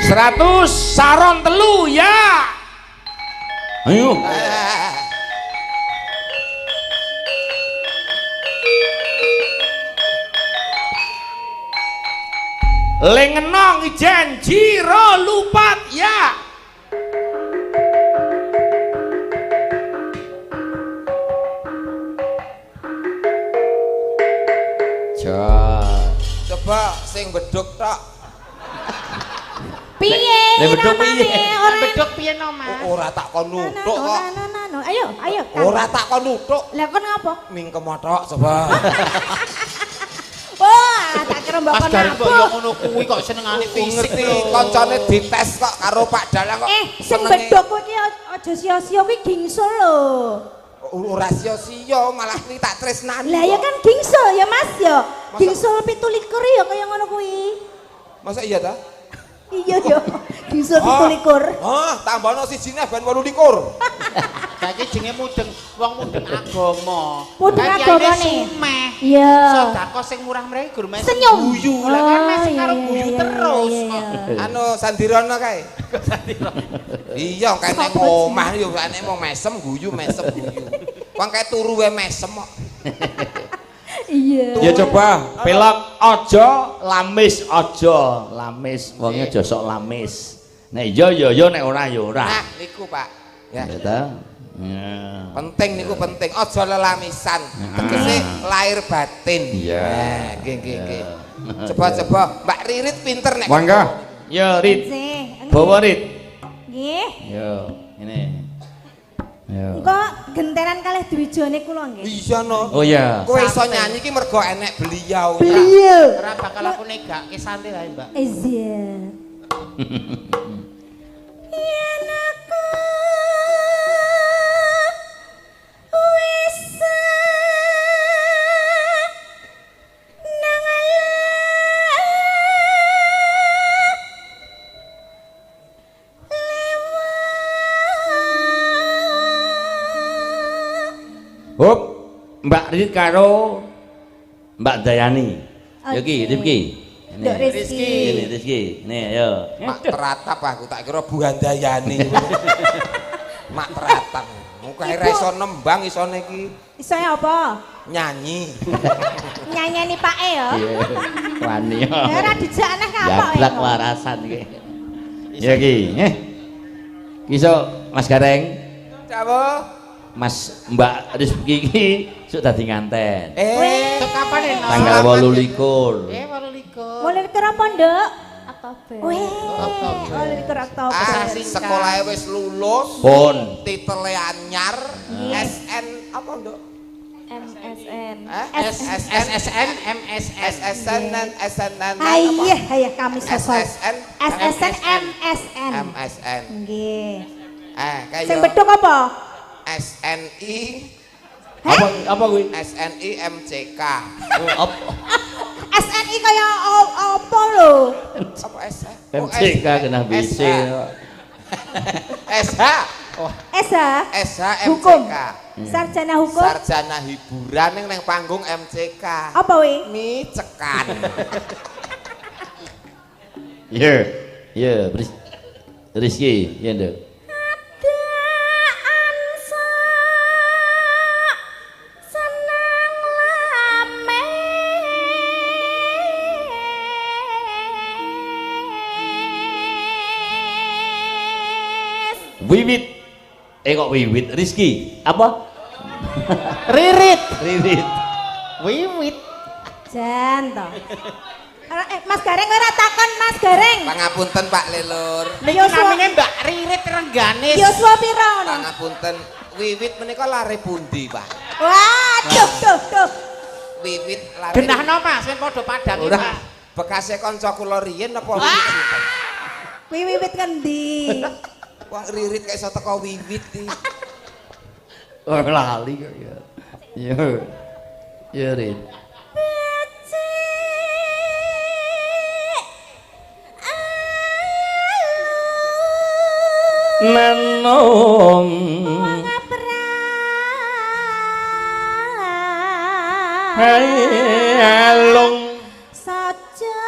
Seratus saron telu ya. Ayo. Lengenong ijen jiro lupat ya. Coba sing beduk tok. piye Lek beduk piye? ora Beduk piye no, Mas? Ora tak kon nuthuk kok. ayo Ora tak kon nuthuk. lah kon ngapa Mingkem tok coba. wah tak kira mbok Mas kon Garing kok yo ngapa ngono kuwi kok senengane fisik Ngerti lho. koncone dites kok karo Pak Dalang kok. sing senenge. bedok kowe iki aja sia-sia kuwi gingsul lho Ora sia-sia malah kuwi tak tresnani. lah ya kok. kan gingsul ya Mas ya Masa- gingsul 17 ya kaya ngono kuwi Masa iya ta? iya yo gingsul 17 tambahno sijine ben 28. Saiki jenenge mudeng wong mudeng agama. Mudeng Lah, agama kiyaine nih. sumeh. iya Sedekah sing murah mrene gur mes Senyum. guyu. Lah kan mes Oh, karo iya, guyu iya, terus. iya, iya. Anu sandirono kae. Iya kene ngomah yo ane mau mesem guyu mesem guyu. Wong kae turu wae mesem kok. iya Ya coba pelok aja lamis aja lamis wonge aja sok lamis. Nek iya ya ya nek ora ya ora. Nah niku Pak. Ya. Ya ta. Ya. Penting niku penting aja lelamisan. Tegese lahir batin. Iya. Nah, nggih. Coba-coba Mbak Ririt pinter nek. Mangga. Ya Rit. Bawa Rit. nggih Yo ini. Yo. engko gentenan kalih Dwijone kula nggih Iya no. Oh ya. Kowe iso nyanyi iki mergo enek beliau. beliau Ora bakal aku negake santai wae, Mbak. Iya. Yen aku wis nang Hop, Mbak Rit karo Mbak Dayani. Yo ki, Rifki. Nduk Rizki. Ini Rizki. Nih, yo. Mak teratap aku tak kira Bu Handayani. Mak teratap. Mukae ra iso nembang isone iki Iso apa? nyanyi. Nyanyeni pake ya. Iya. Wani yo. Ora dijak aneh kapok. Yablak warasan ki. Ya ki, Kiso Mas Gareng, Dawa. Mas Mbak Rizki iki suk dadi nganten. Itu kapan ya? Tanggal 28. 28. Mulai ke apa, Nduk? Oktober. Weh. Oktober. Mulai ke Oktober. Ah, singkat. sekolahnya wis lulus. Pun. Titele anyar. SN apa? kok, Nduk? MSN. SSN, MSN. SSN. Iya, kami sosok. SSN. SSN, MSN. MSN. Nggih. Kayak Sing beduk apa? SNI. Apa kuwi? SNI MCK. SNI kaya apa lho? Apa S? MCK kena BC. SH. SH Hukum. MCK. Sarjana hukum. Sarjana hiburan yang panggung MCK. Apa wi? Mi cekan. Iya, Rizky, ya Nduk. Wiwit. Kok wiwit? Rizky. Apa? Ririt. Wiwit. Wiwit. Jan to. Mas Gareng ora takon Mas Gareng. Pangapunten Pak Lelur. Niku namine Mbak Ririt Rengganis. Yoswa pira ngono? Pangapunten wiwit menika lare pundi, Pak? Waduh, tuh. Wiwit lare. Genahno Mas, wis padha padangi Ora. Mas. Bekase kanca kula riyen apa wiwit? Wiwit kendi. Wong ririt kaya iso teko wiwit iki. Oh, lali kok ya. Ya, Rit. Nenong hai alung saja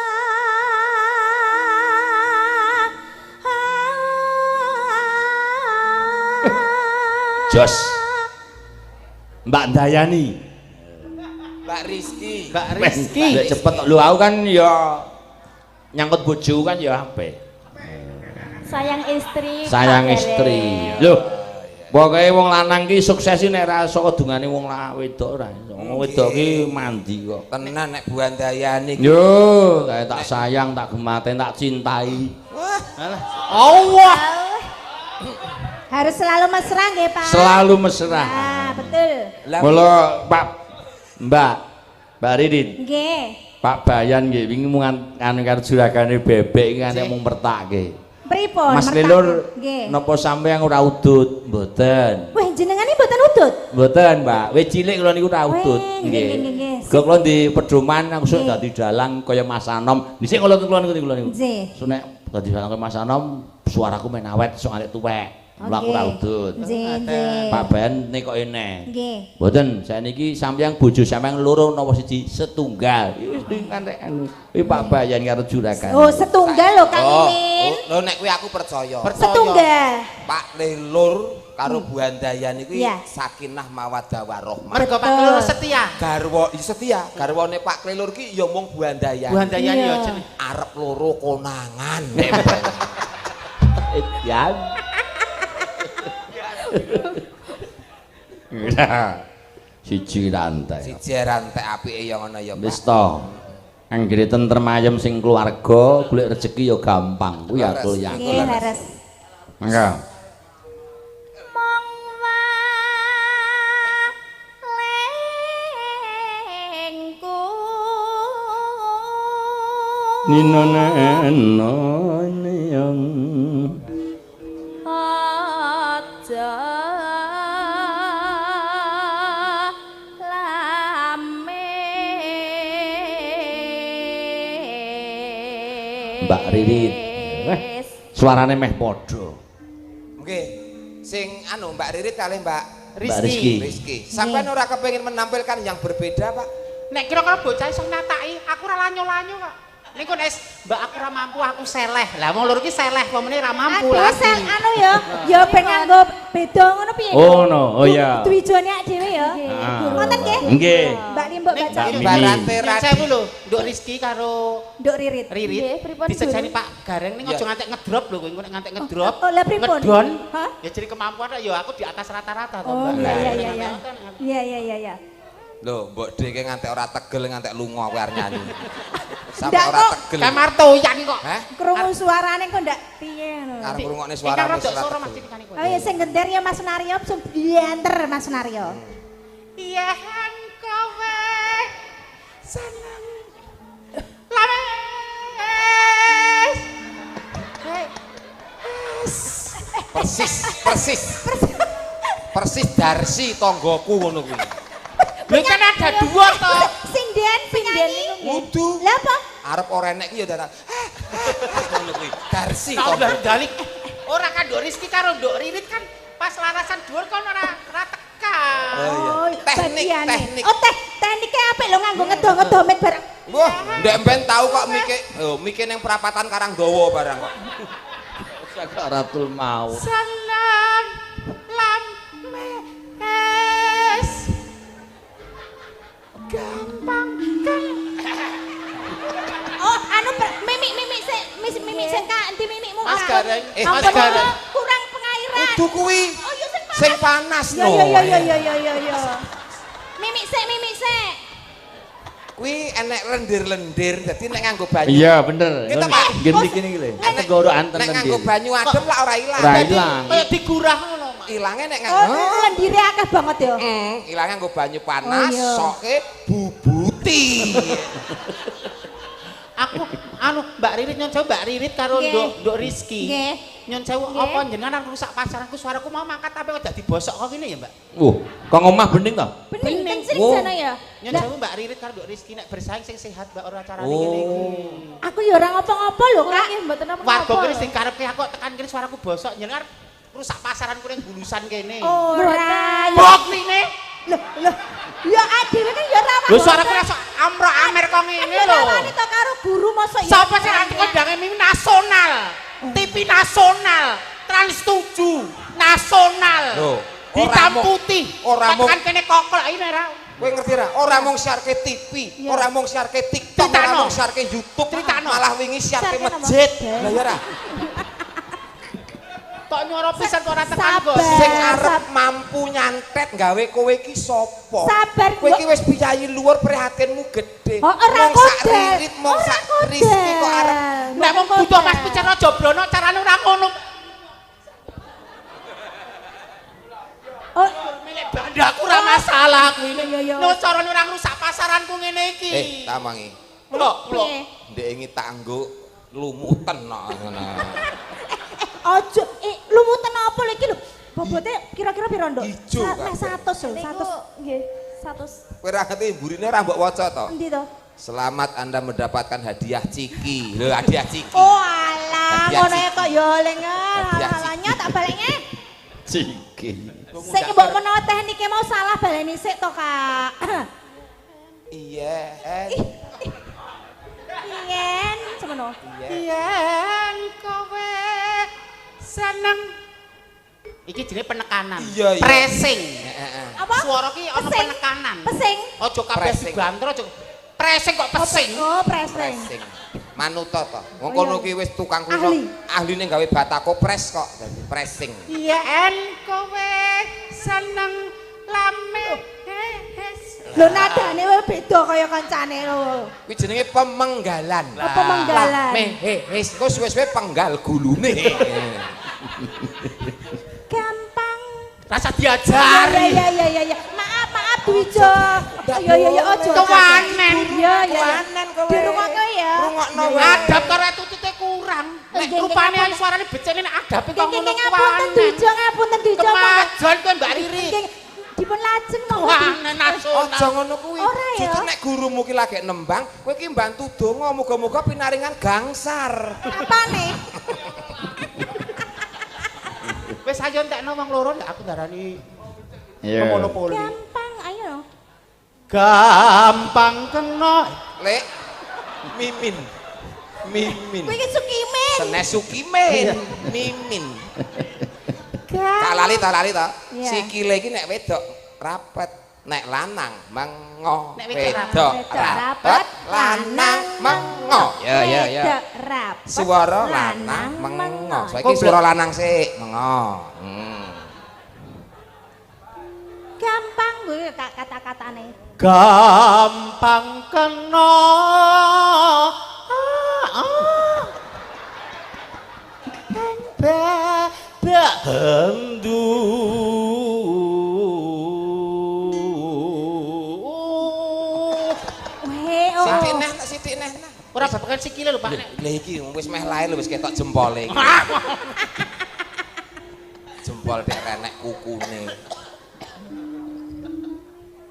Jos Mbak Dayani Mbak Rizky. Mbak Rizky. Mbak cepet lu aku kan ya nyangkut bojo kan ya apik. sayang istri. Sayang Pak istri. Gareng. Lho, pokoke wong lanang ki sukses nek ra saka dungane wong wedok ora. Wong wedok ki mandi kok. Tenan nek Bu Andayani iki. Yo, kayak tak sayang, tak gematen, tak cintai. Wah, Allah. Harus selalu mesra nggih, Pak. Selalu mesra. Ah, betul. Mula Mbak Ridin, Nggih. Pak Bayan nggih wingi mung anu karo juragane bebek iki nganti mung mertake. Pripun? Mas mertake? Lelur Nggih. napa sampeyan ora udut? Mboten. Wah, jenengane mboten udut. Mboten, Mbak. Wis cilik kula niku ora udut. Weh, nggih. Kula kula di pedoman langsung Nggih. dadi dalang kaya Mas Anom. Dhisik kula niku. Nggih. So nek dadi dalang kaya Mas Anom, suaraku men awet sok arek tuwek. Mula aku ora udut. Nggih. Pak Ben nek kok ene. Nggih. Mboten, saiki sampeyan bojo sampeyan loro napa siji setunggal. Iki wis ngantek anu. Iki Pak Bayan karo juragan. Oh, setunggal lho Kang Mimin. Lho nek kuwi aku percaya. Setunggal. Pak Lelur karo Bu Andayani kuwi Iya. sakinah mawaddah warahmah. Mergo Pak Lelur setia. Garwa setia, garwane Pak Lelur ki ya mung Bu Andayani. Bu Handayani Iya. ya jeneng. Arep loro konangan. Ya. Siji rantai. Siji rantek apike ya ngono ya, Wis Pak. to. Anggere tentrem ayem sing keluarga, golek rezeki ya gampang. Kuwi aku yakin. Nggih, leres. Mangga. Mong walengku Ninoneno niyang aja Mbak Ririn. Suarane meh padha. Nggih. Sing anu Mbak Ririt kalih Mbak Rizky. Rizky. Sampeyan ora kepengin menampilkan yang berbeda, Pak? Nek kira-kira bocah iso nyataki, aku ora lanyo-lanyo kok. Niku nek Mbak aku ora mampu, aku seleh. Lah wong loro ki seleh, wong meneh ora mampu Aduh, lagi. sel anu ya, ya ben nganggo beda ngono piye? Oh no, oh ya. Tujuane awake dhewe ya. Ngoten nggih? Nggih. Mbak Limbok Nek baca. Mbak Ibarate Nek sewu lho, Nduk Rizky karo Nduk Ririt. Ririt. Disejani Pak Gareng ning aja ngantek ngedrop lho kowe, nek ngantek ngedrop. Oh, lah pripun? Ngedon. Hah? Ya jadi kemampuan ya aku di atas rata-rata to, Oh, Mbak. iya. Iya. Lho, Mbok Dek ngantek ora tegel ngantek lunga kowe arep nyanyi. Sampai Ndak ora kok. tegel. Kamar toyan kok. Heh? Krungu suarane kok ndak piye ngono. Arep ngrungokne Suara suarane rada ora soro Mas tegel. Cilikane kowe. Oh ya sing gender ya Mas Nario, sing dianter Mas Nario. yen kowe seneng lames. Persis Darsi tanggoku ngono kuwi. Lho kan ada dua to. Sinden penyanyi. Wudu. Lah apa? Arep ora enek ki ya dadak. Ngono kuwi. Darsi Kau to. udah dalik. Ora kan Nduk Rizky karo Nduk Ririt kan pas larasan dhuwur kon ora tekan. Oh, Teknik, bagiane. teknik. Oh, tekniknya apik lho nganggo ngedo-ngedomet bareng. Wah, ndek ben tau kok mike ning perapatan Karangdawa barang kok. Sakaratul maut. Salam lames. Gampang kan. Oh, anu mimik sik Kak, endi mimikmu? Mas Gareng. Mas Mas Gareng. Kurang pengairan. Kudu kuwi. Oh, ya Sing panas Ya no. ya. Mimik sik. Kuwi enek lendir-lendir, dadi nek nganggo banyu. Iya bener. Kita, Pak. Nggih mriki niki lho. Tegoro anten Nek lendir. nganggo banyu adem lah ora ilang. Ora Dadi ilang. Kayak digurah ngono, Mak. ilange nek Oh, nganggo lendire akeh banget ya. ilange nganggo banyu panas, Oh, iya. soke bubuti. Aku Mbak Ririt nyon sewu Mbak Ririt karo Nggih. Nduk Rizky. Nggih. Nyon sewu Nggih. apa jenengan rusak pasaranku suaraku mau mangkat tapi kok dadi bosok kok ngene ya, Mbak? Kok ngomah bening to? Bening kan sering Oh. sana ya. Nyon Lah, sewu Mbak Ririt karo Nduk Rizky nek bersaing sing sehat Mbak ora carane ngene iki. aku ya ora ngopo-ngopo lho, Kak. Nggih, mboten Warga kene sing karepke aku kok tekan kene suaraku bosok jenengan rusak pasaranku ning bulusan kene. Ora. Bok rine. Loh. Ya adewe kan ya ora. Lho suaraku rasa amro-amer kok ngene lho. Ora to karo guru mosok ya. Sapa sing anti kondange mimi nasional? TV nasional, Trans 7 nasional. Loh, hitam ora mung- putih. ora mung- Tekan kene kokol ini ra. Kowe ngerti ra? Ora mung siarke TV, Iya. ora mung siarke TikTok, ora Critakno. mung siarke YouTube, Critakno. malah wingi siarke Siarke masjid. masjid. Lah ya ra. Kok nyoro pisan kok ora tekan Sabar. kok. Sing arep mampu nyantet gawe kowe iki sapa? Sabar, Kowe iki Mbok. wis biyayi luwur prihatinmu gede. Oh, ora Mong sak kodel. ririt, mong Ora sak kodel. Rizky kok arep Nek wong butuh Mas bicara joblono carane ora ngono. Oh, Milik bandaku ora masalah kuwi. Iya. No carane ora ngrusak pasaranku ngene iki. tamangi. Lho, piye? Ndek ingi tanggo lumutan no ngono. Ojo, lumutan apa lagi lho? Bobote kira-kira piro, Nduk? Ijo, Kak. 100 lho, 100. Nggih, 100. Kowe ra ngerti mburine ora mbok waca to? Endi to? Selamat Anda mendapatkan hadiah Ciki. Lho, hadiah Ciki. Oh alah, Hadiah ngono ya Ciki. kok ya leng. Hadiah Alahnya tak baliknya. Ciki. Sik mbok menawa teknike mau salah baleni sik to, Kak. Iya, Yen, semono. Yen kowe seneng iki jenenge penekanan. Iya, iya. Pressing. Apa? Suara ki ana Pesing. penekanan. Pesing. Ojo kabeh Pressing. digantro ojo. Pressing kok pesing. Oh, pressing. Pressing. Manuto to. Wong kono ki wis tukang kulo. Ahli. Ahline gawe batako press kok. Dadi pressing. Yen kowe seneng lame. Lho nadane wae beda kaya kancane lho. Kuwi jenenge pemenggalan. Apa menggalan? Wis kok suwe-suwe penggal gulune. Gampang. Rasa diajari. Ya. Maaf Dwijo. Ya ojo. Kewanen. Ya. Kewanen kowe. Di rumah kowe ya. Rungokno wae. Adab karo tutute kurang. Nek Nggih, rupane ngapunten. suarane becene nek adabe kok ngono Ngapunten Dwijo, ngapunten Dwijo. Kemajon kowe Mbak Riri. Dipun lajeng monggo. Kewanen nasional. Aja ngono kuwi. Ora ya. Justru nek gurumu ki lagi nembang, kowe ki mbantu donga muga-muga pinaringan gangsar. Apane? Wis ayo entekno wong loro ndak aku darani Iya. monopoli. Gampang, ayo. Gampang kena. Lek mimin. Kowe iki Sukimin. Senes Sukimin. Mimin. Tak lali ta. Iya. Sikile iki nek wedok rapet, nek lanang mengo. Nek wedok Wedok rapet, rapet, lanang mengo. Ya. Wedok rapet, Suara lanang mengo. Saiki suara lanang sik mengo. Gampang gue kata-katane. Gampang kena. Bahandu sithik neh. Ora babagan sikile lho, Pak. Lah iki wis meh lair lho wis ketok jempole iki. Jempol dek renek kukune.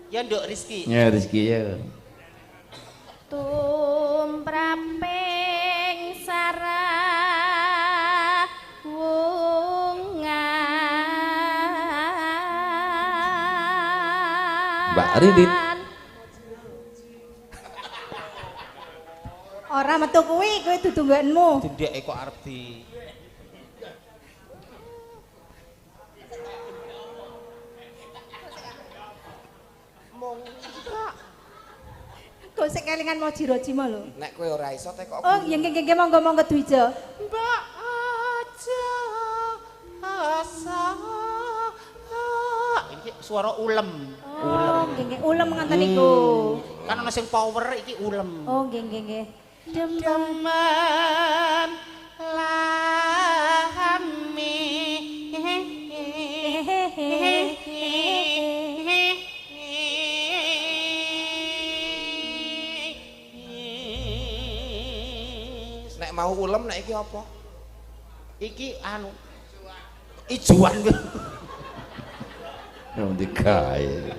Ya Nduk Rizki. Ya Rizki ya. Tumraping sarah wungan Mbak Ridit. Ora metu kuwi dudu nggonmu. Dendeke kok arep di Kok sik kelingan mau jiro-jimo lho. Nek kowe ora iso tekok. Oh, nggih monggo Dwija. Mbak aja asa. Iki suara ulem. Oh, nggih ulem ngoten niku. Kan ana sing power iki ulem. Oh, nggih. Demen lami. Nek mau ulem nek iki apa? Iki anu ijuan kuwi. Yang digawe.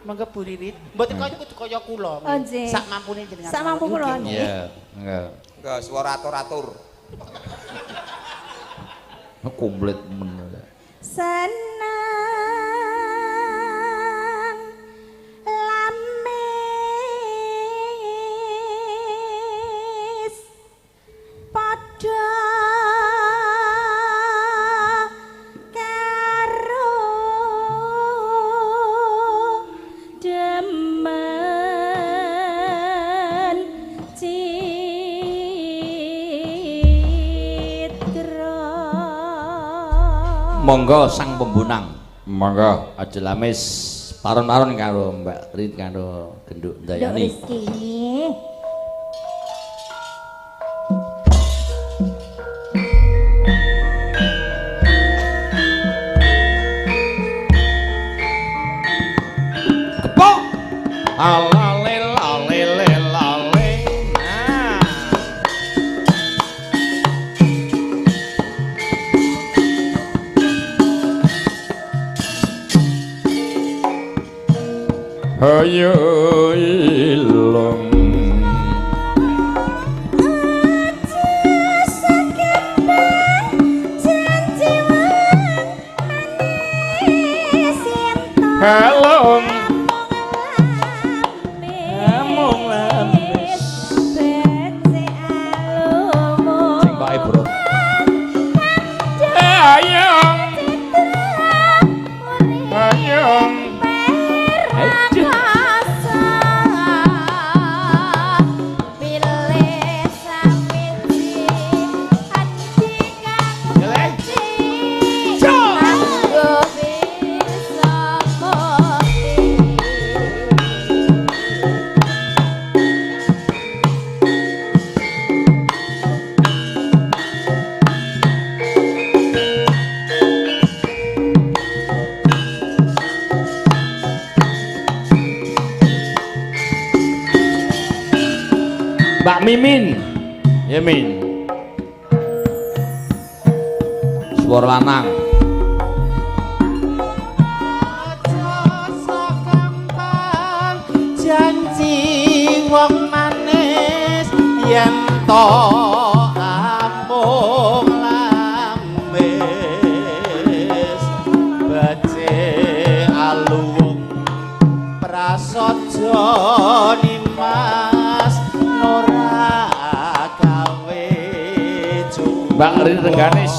Mangga Bu Ririt. Mboten kaya kula. Oh, nggih. Sak mampune jenengan. Sak mampu kula nggih. Iya, enggak. Enggak suara atur-atur. Komplit men. Senang lamis padha karo demen citra. Monggo sang pembunang. Monggo aja lamis paron-paron karo Mbak Rit karo Genduk Dayani. Rizki. Kepok. Alale lale lale. Nah. Ayo ilung helong amung lamis sing bae bro ayong ayong Mbak Mimin, ya Min. Suara lanang. Janji wong manis yen to amung lamis bace aluwung prasaja nimas nora gawe Mbak Rin Rengganis.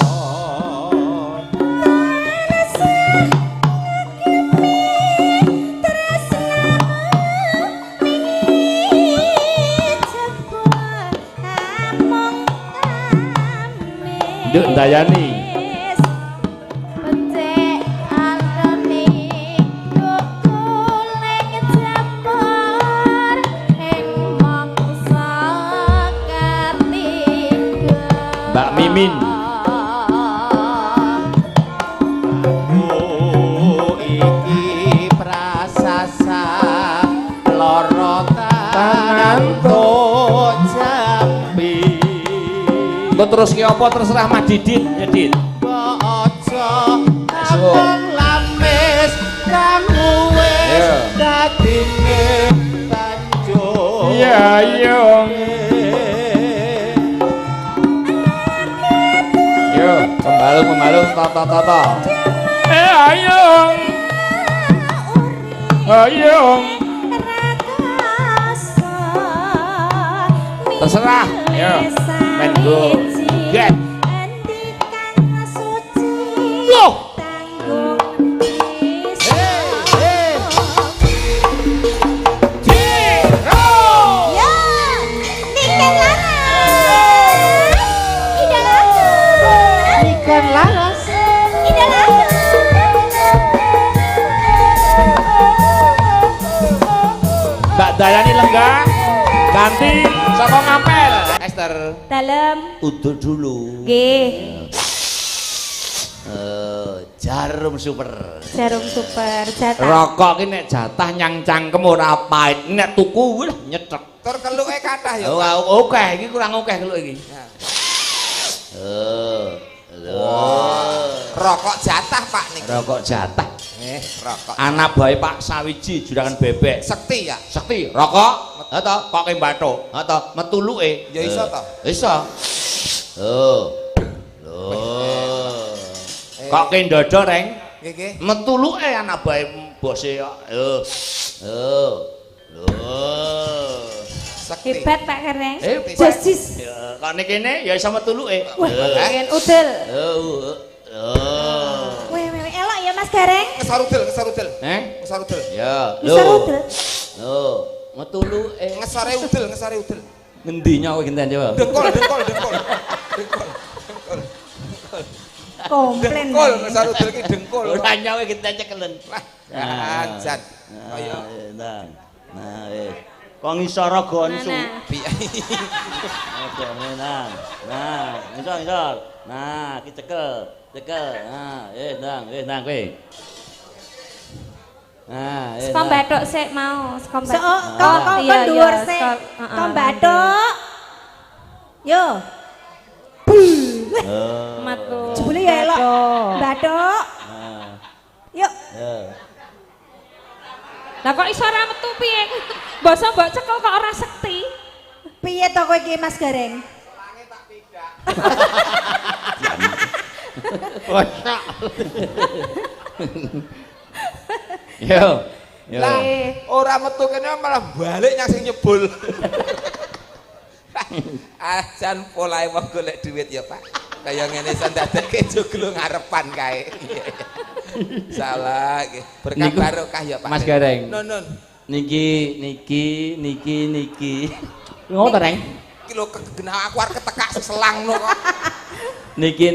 Nduk Dayani. Mbak Mimin. Iki prasasa loro tangan Engko terus ki apa terserah Mas Didit, ya Dit. Aja aku lamis kang wis dadine tanjung. Iya iya. Yo, pembalung tata. Ayo. Ayo. Terserah. Yo. Menggo. Get. Loh. Mbak Dayani lenggah ganti saka ngapel. Esther. Dalam. Uduk dulu. Nggih. Jarum super. Jarum super jatah. Rokok ki nek jatah nyang cangkem ora pait. Nek tuku wis nyethek. Tur keluke kathah ya. Oh, oke iki kurang oke keluk iki. Rokok jatah Pak niki. Rokok jatah. Rokok. Anak bae Pak sawiji juragan bebek. Sekti ya. Sekti, rokok, ha to, koke bathuk, ha to, metuluke. Ya iso to. Iso. Lho. Koke ndodo reng. Nggih. Metuluke anak bae bose kok. Lho. Sekti. Hebat Pak Kereng. Jasis. Ya, kok nek kene ya iso metuluke. Pengen udel. Weh, elok ya Mas Gareng. Ngesar udel. Ngesar udel. Ya, Ngesar udel. Lho, metuluke. Ngesare udel. Ngendinya kowe genten coba. Dengkol. Komplain. Dengkol, ngesar udel ki dengkol. Ora nyawe genten cekelen. Anjan. Kaya Nah, kok ngisor gon su. Nah, ngisor. Nah, ki cekel. Nah, ndang kowe. Nah, Saka bathuk sik mau, saka bathuk. Kok dhuwur sik. Kok bathuk. Yo. Metu. Jebule ya elok. Bathuk. Yuk. Lah kok iso ora metu piye? Basa mbok cekel kok ora sekti. Piye to kowe iki Mas Gareng? Kocak. Yo. Lah, ora metu kene malah balik nyang sing nyebul. Ajan polahe wong golek duit ya, Pak. Kaya ngene iso ndadekke joglo ngarepan kae. Salah nggih. Berkah barokah ya, Pak. Mas Gareng. Nun. Niki. Ngono Reng? Iki lho kegenah aku arep ketekak seselangno kok. Niki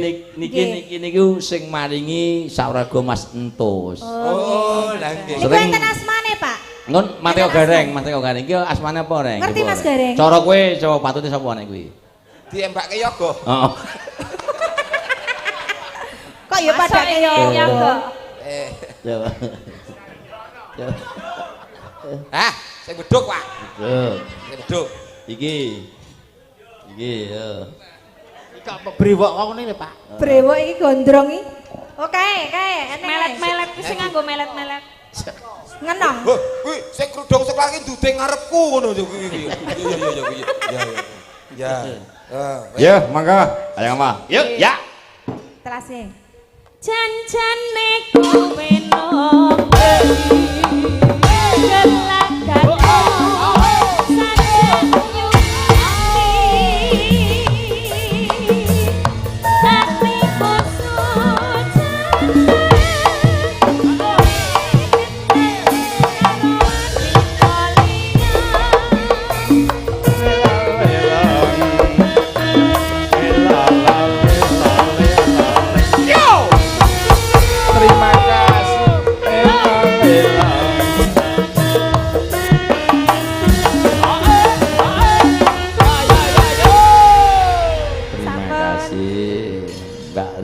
niku sing maringi sauraga Mas Entus. Oh, lha nggih. Iku enten asmane, Pak. Ngon Mateo Gareng. Iki asmane apa Reng? Ngerti Mas Gareng? Cara kowe coba patute sapa nek kuwi? Diembake yoga. Heeh. Kok ya padake yoga. Coba. Sing bedhuk, Pak. Sing bedhuk. Iki ya. Kok brewok kok ngene lho, Pak. Brewok iki gondrong iki. Oh kae, eneng. Melet-melet ku sing nganggo melet-melet. Ngenong. Kuwi sing krudung sekolah iki nduding ngarepku ngono iki. Ya. Ya, mangga. Ayo, Mas. Yuk, ya. Telase. Jan-jane kowe nong gelagat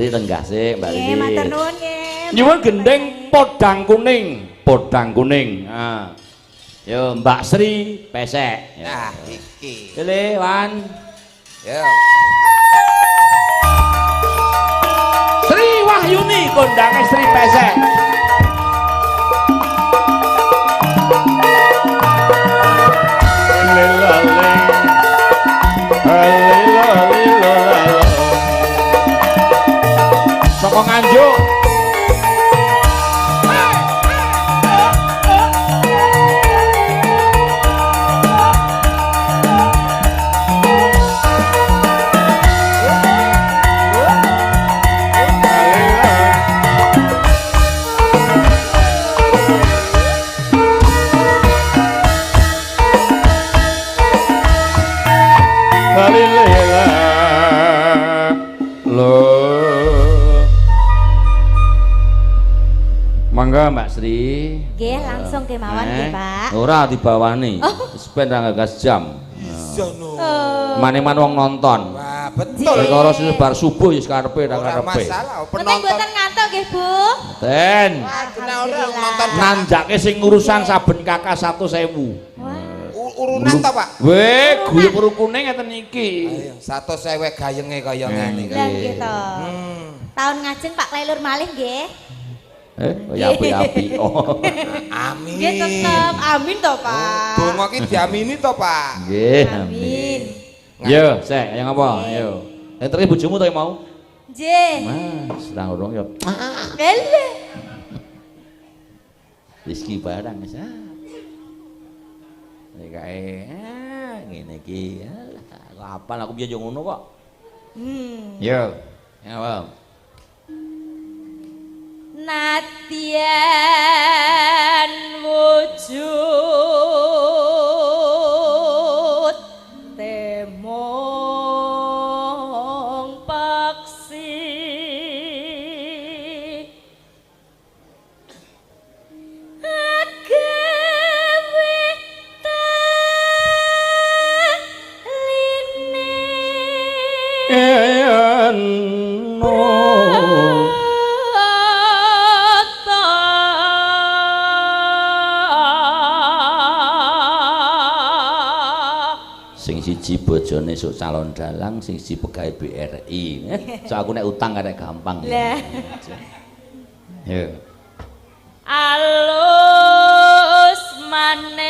lenggah sik Mbak Lili. Nggih, matur nuwun nggih. Nyuwun gendeng podang kuning. Ah. Yo Mbak Sri pesek. Nah, iki. Lili, Wan. Ya. Sri Wahyuni kondange Sri Pesek. Saka Nganjuk. Mangga Mbak Sri. Nggih, langsung kemawon nggih, Pak. Ora dibawani. Wis ben ra gas jam. Bisa no. Mane-man wong nonton. Wah, betul. Perkara bar subuh wis karepe ra Ora karepe. masalah, Penting penonton. mboten ngantuk nggih, Bu. Ten. Wah, kena ora nonton. Nanjake sing urusan saben kakak 100.000. Urunan to, Pak? Weh, guyub rukune ngeten iki. Ayo, 100.000 gayenge kaya ngene. Lah nggih to. Tahun ngajeng Pak Klelur malih nggih. Ya api-api. Oh. Amin. Nggih tetep amin to, Pak. Donga ki diamini to, Pak? Nggih. Amin. Yo, sek, yang apa? Ayo. Entre bojomu to mau? Nggih. Mas, sedang urung yo. Lele. Rizki barang wis. Nek kae ngene iki. Kok apal aku biyen yo ngono kok. Yo. Yang apa? Nadyan wujud temong paksi agawe taline Sing siji bojone sok calon dalang, sing siji pegawai BRI. So aku nek utang karek gampang. Lah. Yo. Alus manis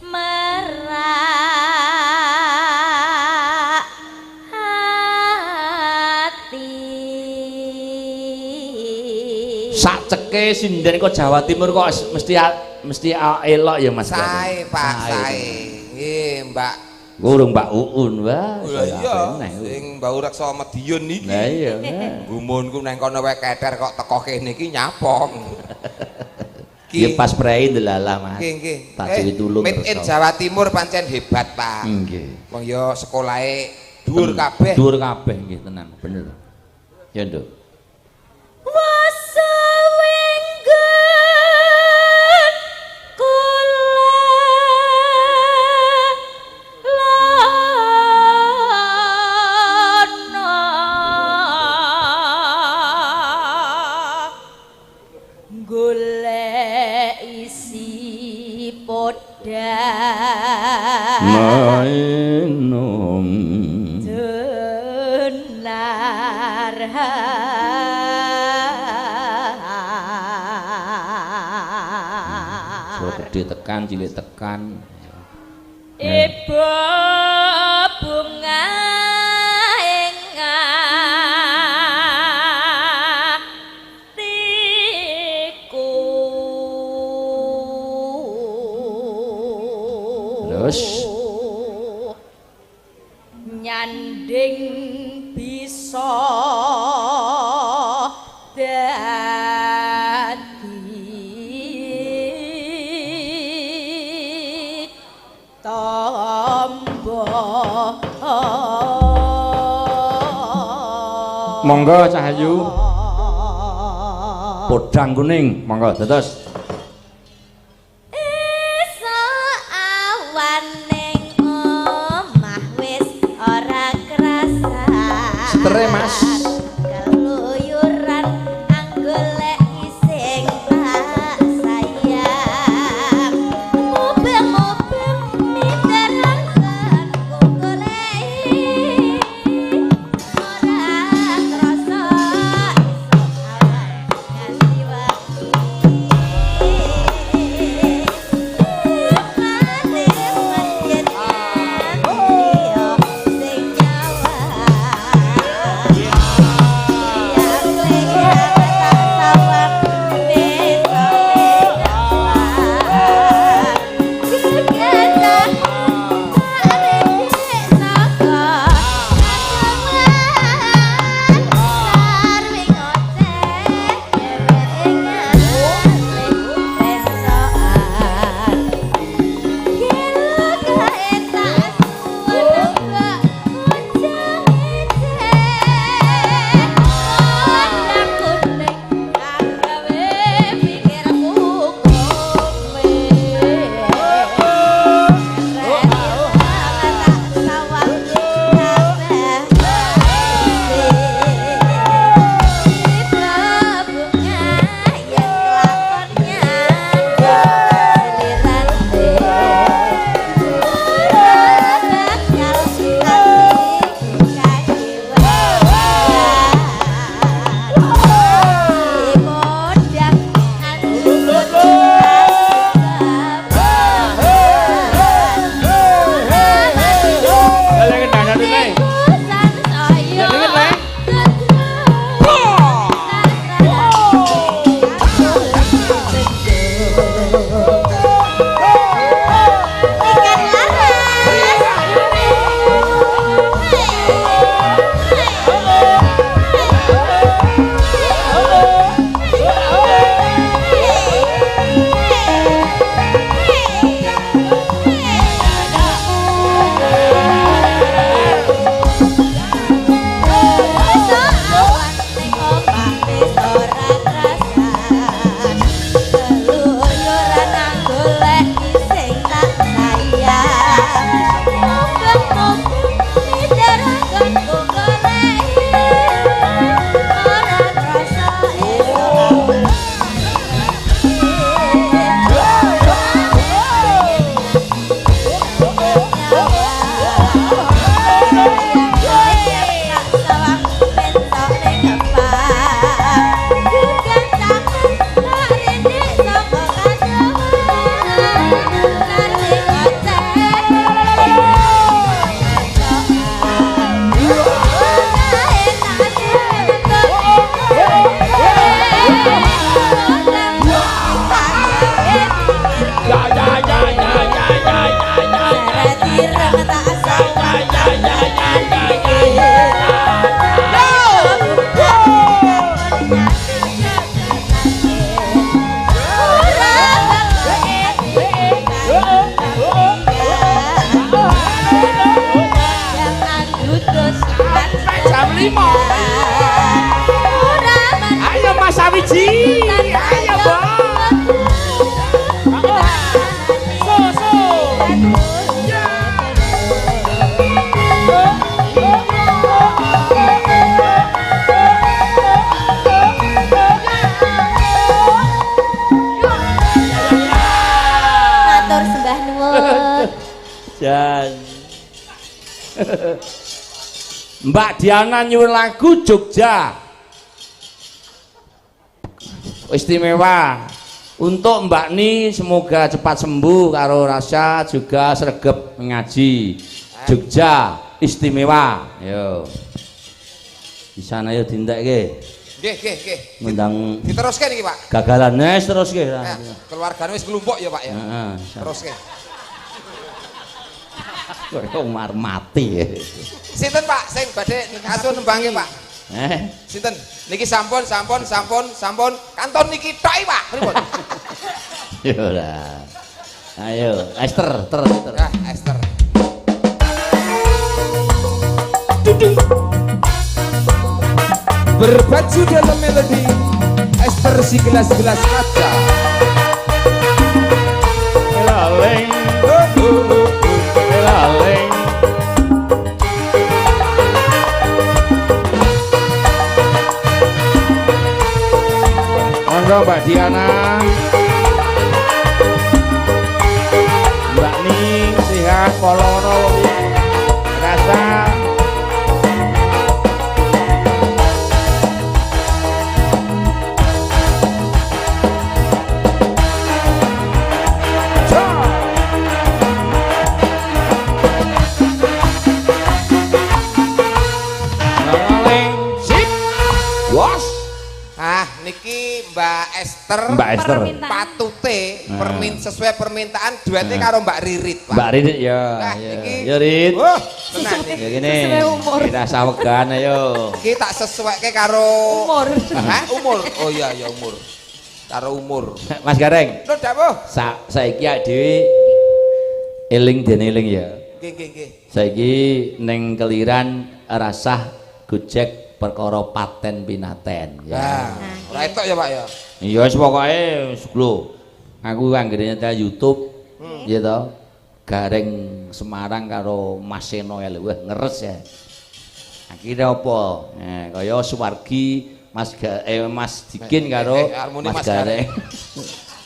merak hati. Sak ceke sinden kok Jawa Timur kok mesti elok ya Mas. Sae, Pak, sae. Nggih, Mbak. Urung Mbak Uun wae. Lah iya, sing Mbak Ureksa Madiun niki. Lah iya. Gumunku nang kono wae keter kok teko kene iki nyapong. Ki pas prei ndelalah Mas. Nggih, nggih. Tak ciwi tulung Made in Jawa Timur pancen hebat, Pak. Nggih. Wong ya sekolahe dhuwur kabeh. Dhuwur kabeh nggih tenan, bener. Ya, Nduk. Wasa wenggen kula lana golek isi podha Mainum Denar suara gede tekan, cilik tekan. Ibu bunga atiku Terus nyanding bisa dadi tombo. monggo Cahayu podang kuning monggo dados Esok awan ning omah wis ora krasa. Setere, Mas. Keluyuran anggolek sing tak sayang. Mubeng-mubeng mindaran ngaji. Ayo, Bang. So. Matur sembah nuwun. Jan. Mbak Diana nyuwun lagu Jogja. Istimewa untuk Mbak Ni, semoga cepat sembuh karo rasa juga sregep ngaji. Jogja istimewa. Yo. Di sana yo dintekke. Nggih. Ngundang Diteruske niki, Pak. gagalan nes terus ke. Keluargane wis nglumpuk ya, Pak ya. Heeh. Teruske. Kok mar mati. Sinten, Pak, sing badhe asun nembangke, Pak? Sinten? Niki sampun kanton niki tok, Pak. Pripun? Yo lah. Ayo, Esther, ter. Ah, Esther. Berbaju dalam melodi Esther si gelas-gelas kaca. Laleng, laleng. Monggo Mbak Diana, Mbak Ni sehat, polono rasa. Niki Mbak Esther, patute sesuai permintaan duete karo Mbak Ririt, Pak. Mbak Ririt ya. Nah, niki ya Rit. Tenan niki. Gini. Kita sawegan ayo. Iki tak sesuaike karo umur. Hah, umur. Oh iya ya umur. Karo umur. Mas Gareng. Lho dawuh. Saiki awake dhewe eling dene eling ya. Nggih. Saiki ning keliran rasah Gojek perkara paten pinaten ya. Ora etok ya Pak ya. Iya wis pokoke wis lho. Aku anggere nyetel YouTube ya to. Gareng Semarang karo Mas Seno lho ngeres ya. Akhire apa? Kaya Suwargi Mas Dikin karo Mas Gareng.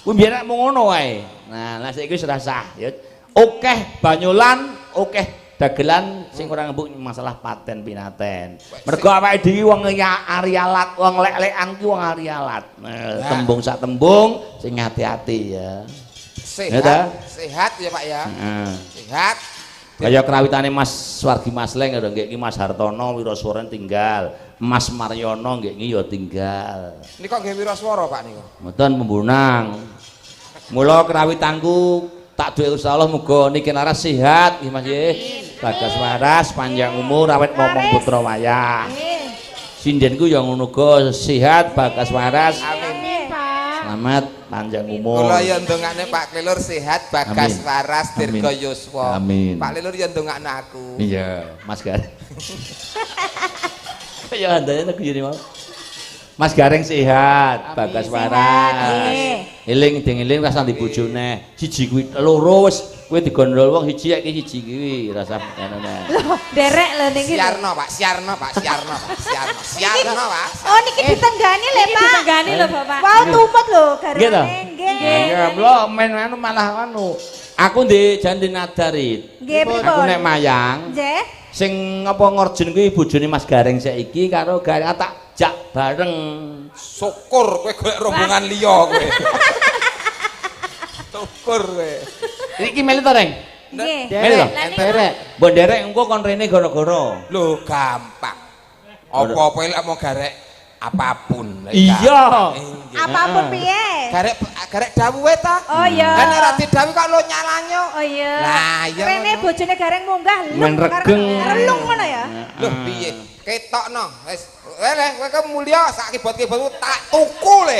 Kuwi biyen mung ngono wae. Nah, lah saiki wis rasah ya. Okeh banyolan, okeh dagelan sing ora ngembuk masalah paten pinaten. Mergo awake dhewe wong arialat, wong lek-lekan ki wong arialat. Tembung sak tembung sing hati-hati ya. Sehat ya Pak ya. Sehat. Kaya krawitane Mas Suwargi Masleng lho nggih iki Mas Hartono Wiraswara tinggal. Mas Maryono nggih iki ya tinggal. Nika nggih wiraswara Pak nika. Mboten pembunang. Mula krawitanku tak duwe Gusti Allah muga niki laras sehat nggih Mas nggih. Bagas waras panjang umur awet momong putra wayah. Sindenku ya ngono uga sehat bagas waras. Amin Pak. Selamat panjang umur. Kula ya ndongakne Pak Klelur sehat bagas waras dirga yuswa. Amin. Pak Klelur ya ndongakne aku. Iya, Mas Gareng. Ya andane aku jadi mau. Mas Gareng sehat, bagas waras. Eling ding eling rasa dibojone. Siji kuwi loro wis kowe digondol wong siji iki siji kuwi rasa ngono. Loh, derek lho niki. Siarno Pak. Oh niki ditenggani lho Pak. Ditenggani lho Bapak. Wow tumut lho garane. Nggih. Ya lho men anu malah anu. Aku ndek janji nadarit. Nggih pripun? Aku nek mayang. Nggih. Sing apa ngorjen kuwi bojone Mas Gareng saiki karo Gareng tak jak bareng. Syukur kowe golek rombongan liya kowe. Syukur kowe. Iki melu to, Reng? Nggih. Melu to? Derek. Mbok derek engko kon rene gara-gara. Lho gampang. Apa-apa lek mau garek apapun. Iya. Apapun piye? Garek dawuhe ta? Oh iya. Kan ora didhawuhi kok lo nyalanyo. Oh iya. Lah iya. Rene bojone gareng munggah Men regeng. relung ngono ya. Lho piye? Ketokno. Wis kowe ke mulya sak kibot-kibotku tak tuku le.